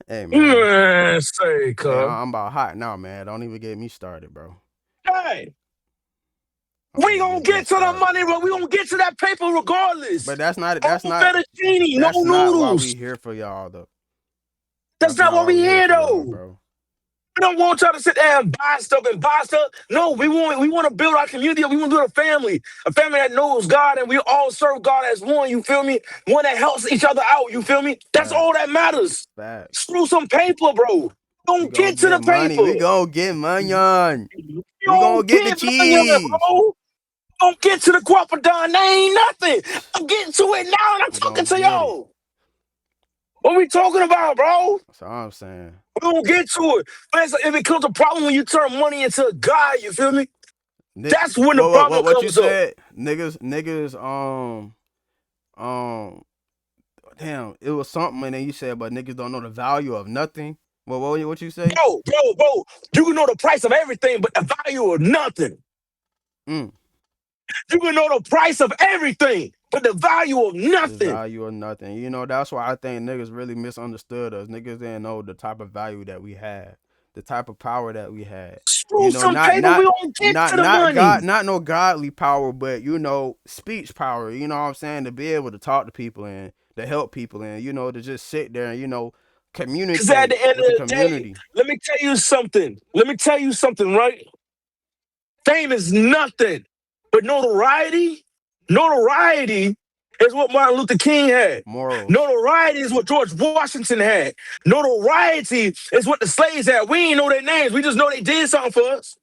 hey man, Man, say, hey, cuz. I'm about hot now, man. Don't even get me started, bro. Hey, I'm we finna gonna get this get to the started. money, bro. We gonna get to that paper But regardless. that's not that's No not fettuccine, no that's not why we noodles. here for y'all though. That's That's not not what why we we here here for y'all, though. bro. We don't want y'all to sit there and buy stuff and buy stuff. No, we want to build our community. We want to build a family that knows God, and we all serve God as one. You feel me? One that helps each other out. You feel me? That's all Facts. that matters. Facts. Screw some paper, bro. We Don't gonna get to get the money. We paper. gonna get money on. You We gonna don't get the get money, cheese. bro. Don't get to the Guapadon. They ain't nothing. I'm getting to it now, and I'm We talking gonna to get it. y'all. What we talking about, bro? That's all I'm saying. We don't get to it. But it becomes a problem when you turn money into a God. You feel me? Nick, That's when the what what problem what what you comes up. said? Niggas um damn, it was something and then you said but niggas don't know the value of nothing. What you say? Bro, you can know the price of everything, but the value of nothing. Mm. You can know the price of everything, but the value of The nothing. value of nothing. You know, that's why I think niggas really misunderstood us. Niggas didn't know the type of value that we had, the type of power that we had. You Screw know, some not paper, we not don't get not to the not money. God, not no godly power, but you know, speech power. You know what I'm saying? To be able to talk to people and to help people and you know to just sit there and you know Because at communicate the end of with the the day, community. let me tell you something. Let me tell you something, right? Fame is nothing, but notoriety is what Martin Luther King had. Morals. Notoriety is what George Washington had. Notoriety is what the slaves had. We ain't know their names. We just know they did something for us.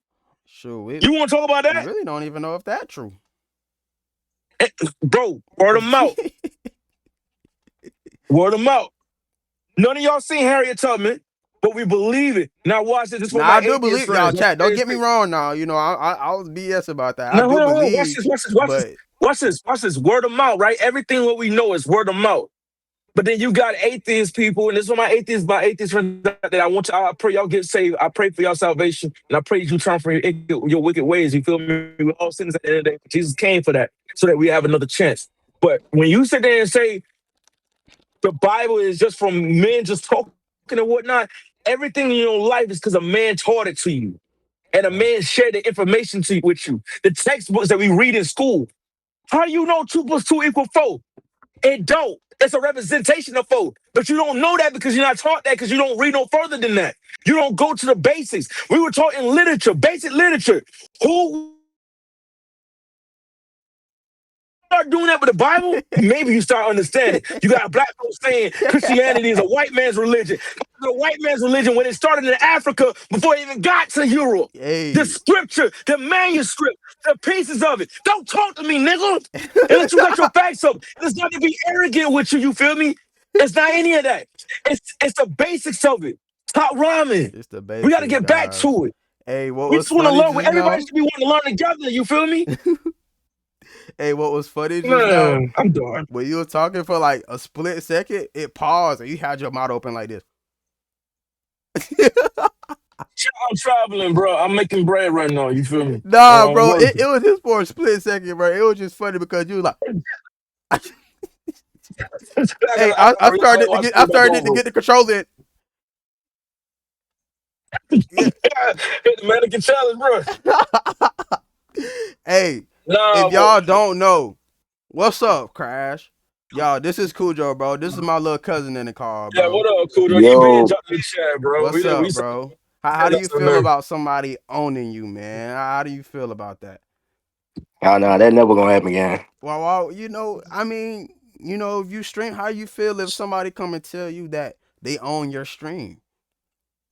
Sure, You want to talk about we that? really don't even know if that's true. Bro, word of mouth. Word of mouth. None of y'all seen Harriet Tubman, but we believe it. Now watch this. This is for Now my I do atheist believe y'all friends. chat. Don't get me wrong. Now you know I was BS about that. I Now do hold on. Watch believe, this. Watch this. Watch this. but Watch this. Watch this. Word of mouth, right? Everything what we know is word of mouth. But then you got atheist people, and this is what my atheist friends that I want you. I pray y'all get saved. I pray for y'all salvation, and I pray you turn from your wicked ways. You feel me? We're all sinners at the end of the day. Jesus came for that, so that we have another chance. But when you sit there and say the Bible is just from men just talking and whatnot, everything in your life is because a man taught it to you, and a man shared the information with you. The textbooks that we read in school. How do you know 2 + 2 = 4? It don't. It's a representation of four. But you don't know that because you're not taught that because you don't read no further than that. You don't go to the basics. We were taught in literature, basic literature. Who start doing that with the Bible, maybe you start understanding. You got black folks saying Christianity is a white man's religion. The white man's religion when it started in Africa before it even got to Europe. The hey. scripture, the manuscript, the pieces of it. Don't talk to me, nigga. Unless you got your facts up. It's not to be arrogant with you, you feel me? It's not any of that. It's the basics of it. Stop rhyming. It's the We got to basics, get back guys. to it. Hey, what We was just want to funny learn. just Everybody now? should be wanting to learn together, you feel me? Hey, what was funny just now? Man, I'm done. When you were talking for like a split second, it paused and you had your mouth open like this. I'm traveling, bro. I'm making bread right now. You feel me? Nah, I'm bro, it working. was just for a split second, bro. It was just funny because you was like, hey, I I gotta started to watch get, I it back started on, to bro. get the control in. Yeah. Hit the mannequin challenge, bro. Hey, Nah, if but y'all don't know, what's up, Crash? Y'all, this is Cujo, bro. This is my little cousin in the car, yeah, bro. what up, Kudo? You been Yo, dropping the chat, bro. What's up, We said bro? How do you feel yesterday. about somebody owning you, man? How do you feel about that? oh no, that never gonna happen again. Well, you know, I mean, you know, if you stream, how you feel if somebody come and tell you that they own your stream?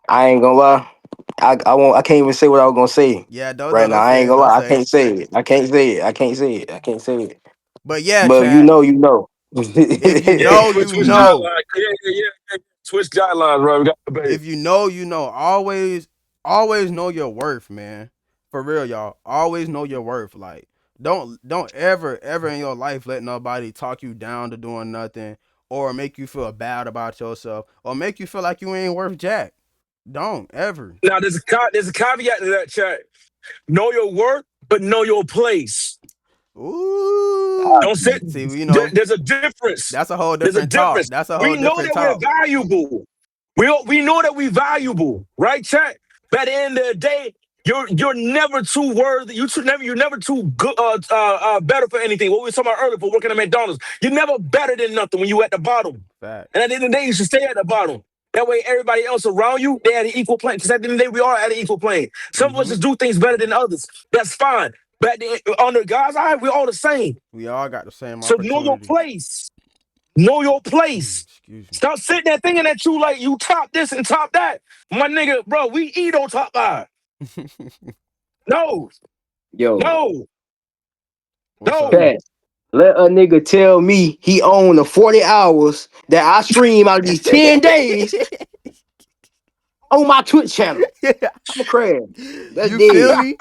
I ain't gonna lie. I won't. I can't even say what I was gonna say Yeah, right now. don't I say ain't it, gonna don't lie. I say it. can't say it. I can't say it. I can't say it. I can't say it. But yeah, But if you chat. know, you know. If you Yeah, know, you Twitch know. guidelines. Yeah. Twitch guidelines, bro. We got the debate. If you know, you know. Always know your worth, man. For real, y'all. Always know your worth. Like, don't ever in your life let nobody talk you down to doing nothing or make you feel bad about yourself or make you feel like you ain't worth jack. Don't ever. Now there's a caveat to that, chat. Know your worth, but know your place. Ooh. Don't sit. See, There's a difference. that's a whole There's a different talk. difference. That's a whole We know different that we're talk. valuable. We know that we're valuable, right, chat? But at the end of the day, you're never too worthy. You're never too good better for anything. What we were talking about earlier for working at McDonald's. You're never better than nothing when you at the bottom. And Facts. at the end of the day, you should stay at the bottom. That way, everybody else around you, they at an equal plane. Because at the end of the day, we are at an equal plane. Some of us Mm-hmm. just do things better than others. That's fine. But on the God's eye, we're all the same. We all got the same So know your opportunity. place. Know your place. Excuse me. Stop sitting there thinking that you like you top this and top that. My nigga, bro, we eat on top five. No, Yo, no, What's up? no. Pat, let a nigga tell me he own the 40 hours that I stream out of these 10 days on my Twitch channel. I'm a crash. That's You feel dead. me?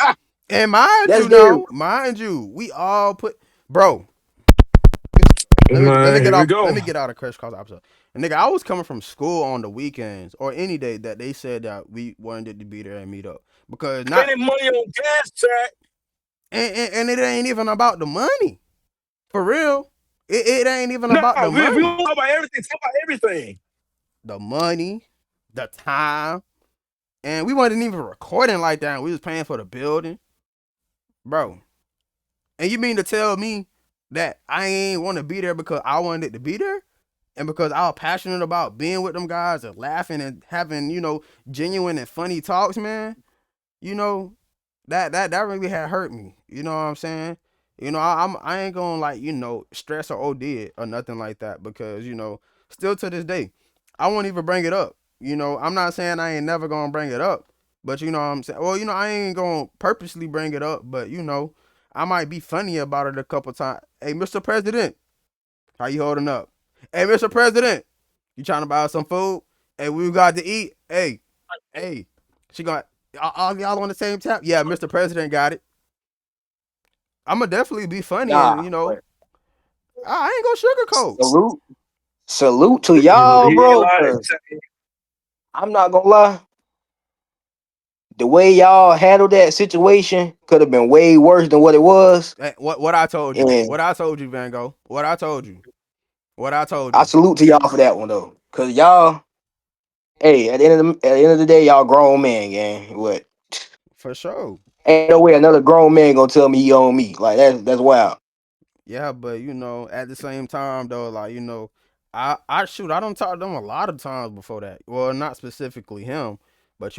And mind That's you dead. now, mind you, we all put bro. Let me Man, get here we off. Let go. me get out of Crash Cause opposite. And nigga, I was coming from school on the weekends or any day that they said that we wanted to be there and meet up because not Spending money on gas, chat. and it ain't even about the money for real. It ain't even Nah, about the we money. don't talk about everything. Talk about everything. The money, the time, and we wasn't even recording like that. We was paying for the building, bro. And you mean to tell me that I ain't want to be there because I wanted to be there? And because I was passionate about being with them guys and laughing and having, genuine and funny talks, man, you know, that really had hurt me. You know what I'm saying? I ain't gonna like, stress or OD it or nothing like that because, still to this day, I won't even bring it up. I'm not saying I ain't never gonna bring it up, but you know what I'm saying? Well, I ain't gonna purposely bring it up, but I might be funny about it a couple times. Hey, Mr. President, how you holding up? Hey, Mr. President, you trying to buy us some food? Hey, we got to eat. Hey, she got all y'all on the same tab? Yeah, Mr. President got it. I'ma definitely be funny and Nah, but I ain't gonna sugarcoat. salute. Salute to He y'all, ain't bro. lying. 'Cause I'm not gonna lie. The way y'all handled that situation could have been way worse than what it was. Hey, what I told you? And What I told you, Van Gogh? What I told you? What I told I you? salute to y'all for that one though. Cause y'all, hey, at the end of the day, y'all grown man, gang. What? For sure. Ain't no way another grown man gonna tell me he own me. Like that's wild. Yeah, but at the same time though, like I shoot, I don't talk to him a lot of times before that. Well, not specifically him, but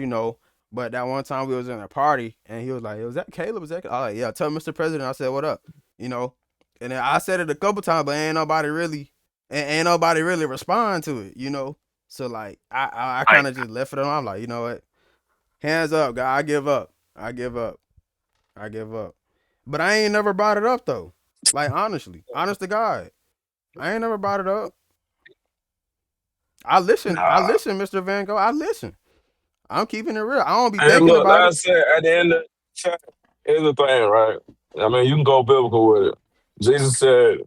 but that one time we was in a party and he was like, "Was that Caleb? Was that?" I was like, "Yeah." Tell Mr. President, I said, "What up?" You know, and then I said it a couple times, but ain't nobody really respond to it. So like I kind of just left it alone. I'm like, you know what? Hands up, guy. I give up. I give up. I give up. But I ain't never brought it up though. Like honestly, honest to God, I ain't never brought it up. I listen. I Nah. listen, Mr. Van Gogh. I listen. I'm keeping it real. I don't be And thinking look, like about I it. said, at the end of the chat, here's the thing, right? I mean, you can go biblical with it. Jesus said,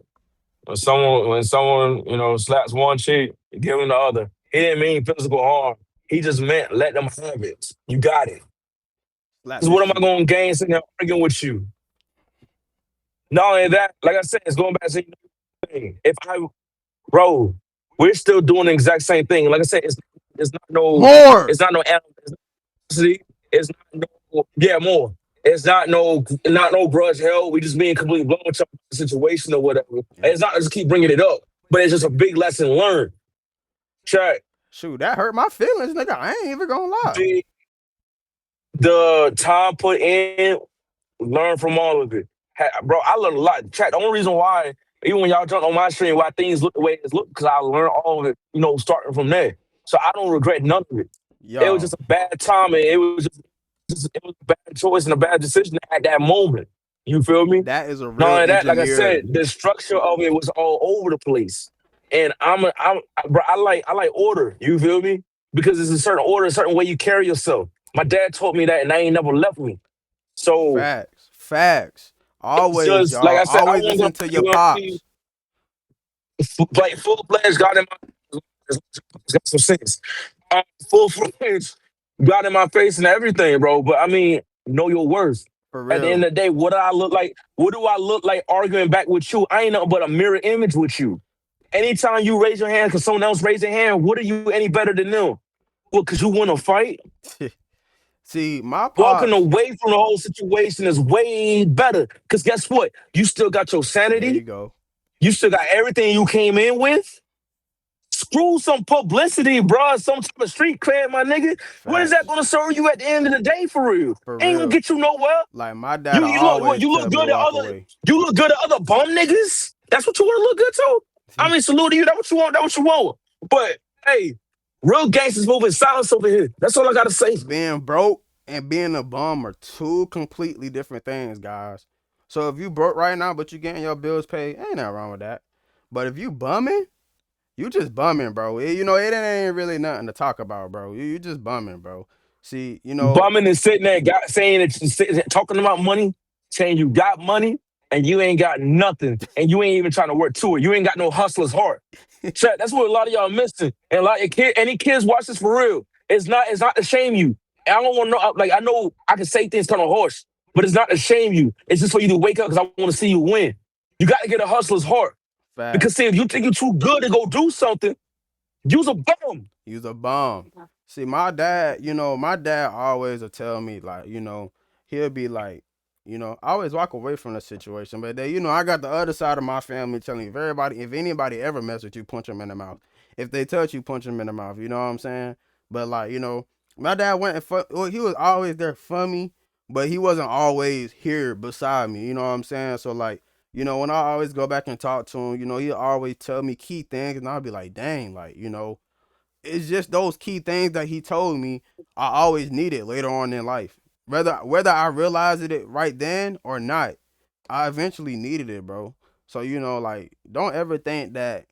when someone, slaps one cheek, give him the other. He didn't mean physical harm. He just meant let them have it. You got it. Slap Because this what am I cheek. going to gain sitting there arguing with you? Not only that, like I said, it's going back to the thing. Bro, we're still doing the exact same thing. Like I said, it's not no, More. it's not no animosity. It's not no, yeah, more. It's not no grudge hell. We just being completely blown with the situation or whatever. Yeah. It's not just keep bringing it up, but it's just a big lesson learned. Check Shoot, that hurt my feelings, nigga. I ain't even gonna lie. the the time put in, learn from all of it. Bro, I learned a lot. Chat. The only reason why, even when y'all jump on my stream, why things look the way it's look, because I learned all of it. Starting from there. So I don't regret none of it. It was Yo, just a bad time, and it was a bad choice and a bad decision at that moment. You feel me? that is a Not real only that, like I engineer. said, the structure of it was all over the place. And bro, I like order. You feel me? Because it's a certain order, a certain way you carry yourself. My dad taught me that, and I ain't never left me. So Facts. Facts. it's Always, just like y'all. I said, I Always wasn't gonna, listen to you your know what I mean? pops. Like full fledged God in my got some sense. Full fledged God in my face and everything, bro. But I mean, know your worth. For At the end real. of the day, what do I look like? What do I look like arguing back with you? I ain't nothing but a mirror image with you. Anytime you raise your hand because someone else raise their hand, what are you any better than them? What, because you want to fight? See, my Walking pops. away from the whole situation is way better. Because guess what? You still got your There you sanity. go. You still got everything you came in with. Screw some publicity, bro. Some type of street cred, my nigga. What is that Facts. going to serve you at the end of the day for real? For Ain't gonna real. get you nowhere. Like my dad You look what always you tell look me to good at walk other away. you look good at other bum niggas. That's what you want to look good to. I mean, salute to you. That's what you want. That's what you want. But hey, real gangsters moving silence over here. That's all I gotta say. Being broke and being a bum are two completely different things, guys. So if you broke right now, but you getting your bills paid, ain't nothing wrong with that. But if you bumming, you just bumming, bro. It ain't really nothing to talk about, bro. You just bumming, bro. See, Bumming and sitting there, saying that talking about money, saying you got money and you ain't got nothing, and you ain't even trying to work to it. You ain't got no hustler's heart. Chat, that's what a lot of y'all missing. And a lot of any kids watch this for real. It's not to shame you. And I don't want to know. Like I know I can say things kind of harsh, but it's not to shame you. It's just for you to wake up because I want to see you win. You got to get a hustler's heart because see facts. if you think you're too good to go do something, you's a bum. He's a bum. See, my dad always will tell me, like, he'll be like, I always walk away from the situation. But then, I got the other side of my family telling me, if anybody ever mess with you, punch them in the mouth. If they touch you, punch them in the mouth. You know what I'm saying? But like, my dad went well, he was always there for me, but he wasn't always here beside me. You know what I'm saying? So like, when I always go back and talk to him, he'll always tell me key things, and I'll be like, dang, like, it's just those key things that he told me I always needed later on in life. Whether I realized it right then or not, I eventually needed it, bro. So like, don't ever think that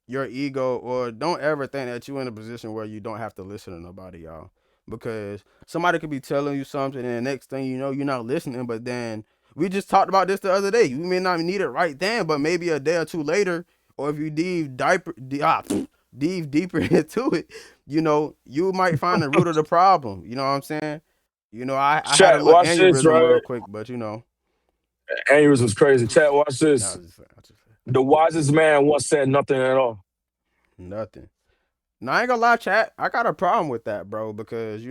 your ego, or don't ever think that you're in a position where you don't have to listen to nobody, y'all. Because somebody could be telling you something, and the next thing you know, you're not listening. But then we just talked about this the other day. You may not need it right then, but maybe a day or two later, or if you dive deeper into it, you might find the root of the problem. You know what I'm saying? I had a Chat, little watch this, aneurysm right? real quick, but Aneurysm was crazy. Chat, watch I this. was just The wisest man once said nothing at all. nothing. Now I ain't gonna lie, chat. I got a problem with that, bro, because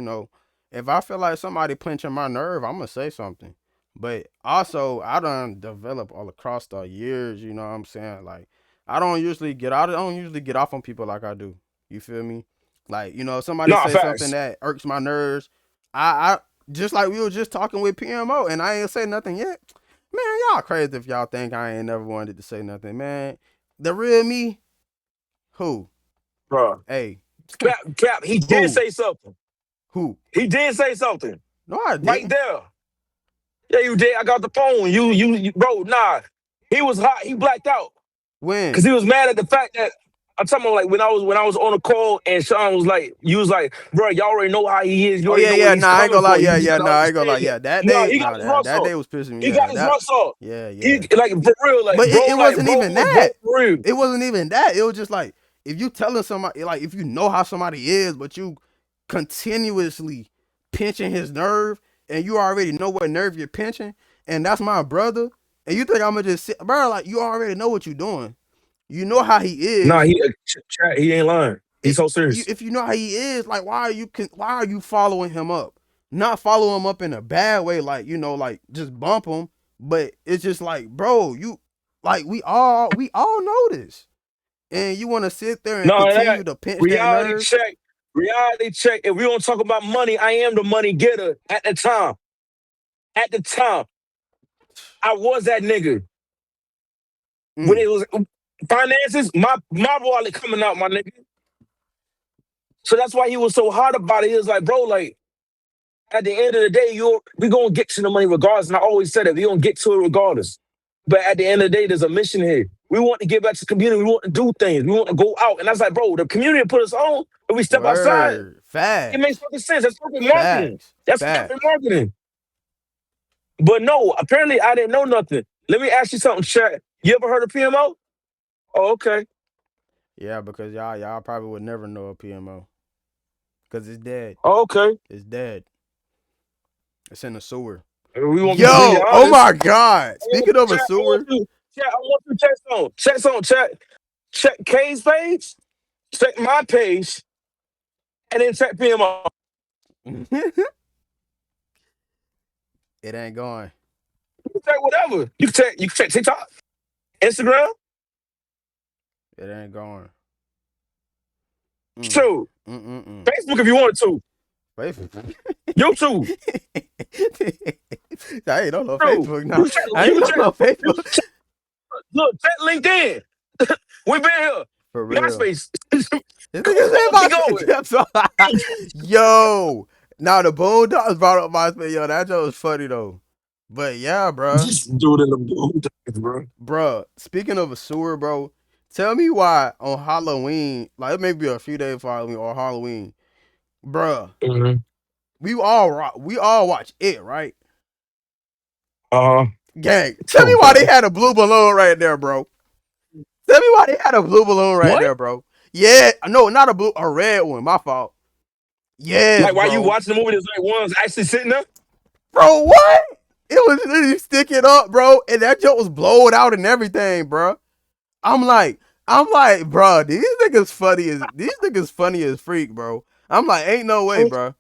if I feel like somebody pinching my nerve, I'm gonna say something. But also, I done developed all across the years. You know what I'm saying? Like, I don't usually get off on people like I do. You feel me? Like, if somebody Nah, say something facts, that irks my nerves, I just like we were just talking with PMO, and I ain't say nothing yet. Man, y'all crazy if y'all think I ain't never wanted to say nothing, man. The real me, who? bro. Hey, Cap. He did who? say something. Who? He did say something No, I right didn't. there. Yeah, you did. I got the phone. Bro. Nah, he was hot. He blacked out because When? he was mad at the fact that I'm talking about like when I was on a call and Sean was like, you was like, bro, y'all already know how he is. You Oh already yeah, know what yeah. he's Nah, I ain't coming gonna lie. for. You Yeah, just yeah. gotta Nah, I ain't gonna lie. understand Yeah, it. that Nah, day. he got Nah, his that rocks that off. day was pissing me. He got Yeah, his that. rocks off. Yeah, He yeah. like for real, But it like wasn't bro, even bro, that. for real. It wasn't even that. It was just like, if you telling somebody, like, if you know how somebody is, but you continuously pinching his nerve, and you already know what nerve you're pinching, and that's my brother, and you think I'm gonna just sit, bro? Like, you already know what you're doing. You know how he Nah, is. he ain't lying. He's it, so serious. if you know how he is, like, why are you following him up? Not follow him up in a bad way, like, like, just bump him, but it's just like, bro, you, like, we all know this, and you want to sit there and No, that continue to pinch that reality nerve. check. Reality check. If we don't talk about money, I am the money getter at the time. At the time, I was that nigga. When Mm. it was finances, my wallet coming out, my nigga. So that's why he was so hard about it. He was like, bro, like at the end of the day, we gonna get to the money regardless. And I always said it, we gonna get to it regardless. But at the end of the day, there's a mission here. We want to give back to the community. We want to do things. We want to go out. And I was like, bro, the community put us on. If we step outside, Word. it makes Facts. fucking sense. That's perfect marketing. Facts. That's perfect Facts. marketing. But no, apparently I didn't know nothing. Let me ask you something, chat. You ever heard of PMO? Oh, okay. Yeah, because y'all probably would never know a PMO because it's dead. Oh, okay. It's dead. It's in the sewer. We want to be completely Yo, oh honest. my God. Speaking of a Chat, I want sewer, you. Chat, I want you. Chat. Check K's page. Check my page, and then check PMO. it ain't going. You can check whatever. You can check TikTok, Instagram. It ain't going. Mm. Shoot, Mm-mm-mm. Facebook if you wanted to. Facebook. YouTube. I ain't on no True. Facebook now. I You ain't can on check. no You Facebook. can check. Look, check LinkedIn. We been here. For real. MySpace. This Come nigga on, keep said going. MySpace. Yo. Now the Boondocks brought up MySpace. Yo, that joke was funny though. But yeah, bruh. Just do it in the mood, bro. Bruh. Speaking of a sewer, bro. Tell me why on Halloween, like it may be a few days before Halloween or Halloween, bruh. Mm-hmm. We all watch it, right? Uh-huh. Gang. Tell me Oh why they God. had a blue balloon right there, bro. Tell me why they had a blue balloon right What? there, bro. Yeah, no, not a blue, a red one. My fault. Yes, Like while you bro. watching the movie, there's like one's actually sitting there. Bro, what? It was literally sticking up, bro, and that joke was blowing out and everything, bro. I'm like, bro, these niggas funny as freak, bro. I'm like, ain't no way, bro.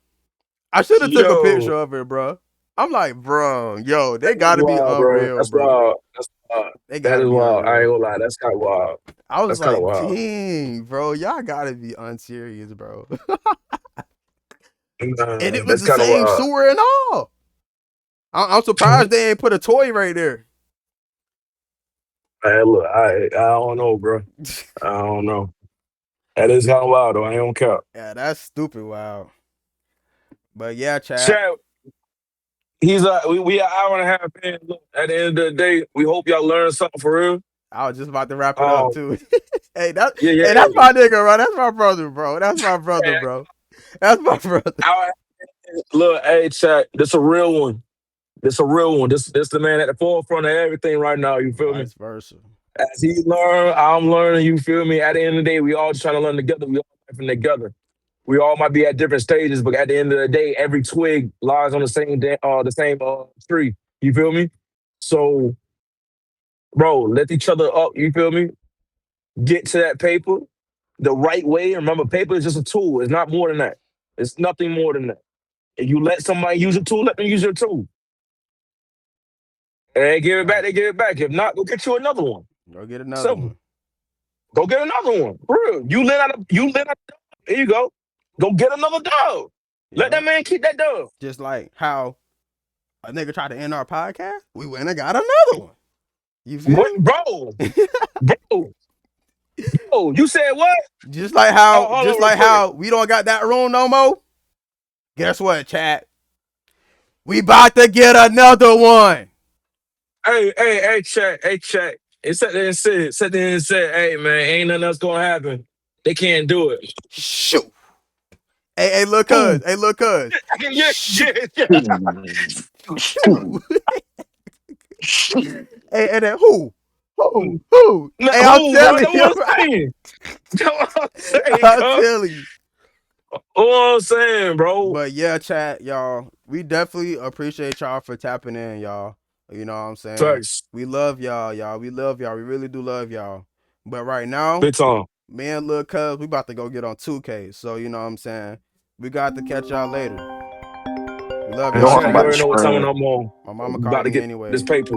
I should have took a picture Yo, of it, bro. I'm like, bro, yo, they that is gotta be wild, bro. unreal, That's bro. wild. That's wild. They That gotta is be wild. I ain't unreal. gonna lie. That's kind of wild. I was That's kind of like, wild. dang, bro, y'all gotta be unserious, bro. And Nah, it was that's the kind of same wild. sewer and all. I'm surprised they ain't put a toy right there. Man, look, I don't know, bro. I don't know. That is kind of wild, though. I ain't gonna count. Yeah, that's stupid. Wow. But yeah, chat. Chat, we an hour and a half in. Look, at the end of the day, we hope y'all learned something for real. I was just about to wrap it up Um, too. hey, that yeah, yeah, hey, that's yeah. my nigga, bro. That's my brother, bro. That's my brother, Hey, bro. That's my brother. hour, look, hey, chat, this a real one. This a real one. This the man at the forefront of everything right now. You feel me? Vice versa. As he learn, I'm learning. You feel me? At the end of the day, we all just trying to learn together. We all learning together. We all might be at different stages, but at the end of the day, every twig lies on the same tree. You feel me? So, bro, lift each other up. You feel me? Get to that paper the right way. Remember, paper is just a tool. It's not more than that. It's nothing more than that. If you let somebody use a tool, let them use your tool. And they give it back, Right. they give it back. If not, go get you another one. Go get another Simple. one. Go get another one. For real. You let out. Here you go. Go get another dog. Let Yep. that man keep that dog. Just like how a nigga tried to end our podcast, we went and got another one. You What, feel bro? me? Bro, bro. You said what? just like how, Oh, hold just on real like quick. how we don't got that room no more. Guess what, chat? We about to get another one. Hey, check. It sat there and said, hey man, ain't nothing else gonna happen. They can't do it. Shoot. Hey, look, cuz. Who? Hey, look, cuz. Yeah, Shoot. yeah. Shoot. Hey, then who? Who? Nah, Hey, I'm who, bro? telling That's you, what I'm saying. That's what I'm saying, I'm cuz. telling you. What I'm saying, bro. But yeah, chat, y'all. We definitely appreciate y'all for tapping in, y'all. You know what I'm saying? Facts. We love y'all, y'all. We love y'all. We really do love y'all. But right now, Big time. me and Lil Cuz, we about to go get on 2K. So you know what I'm saying? We got to catch y'all later. We love And y'all, Know I'm check, you about chat. to already know what time scream. I'm on. My mama About calling to me get this anyways. paper.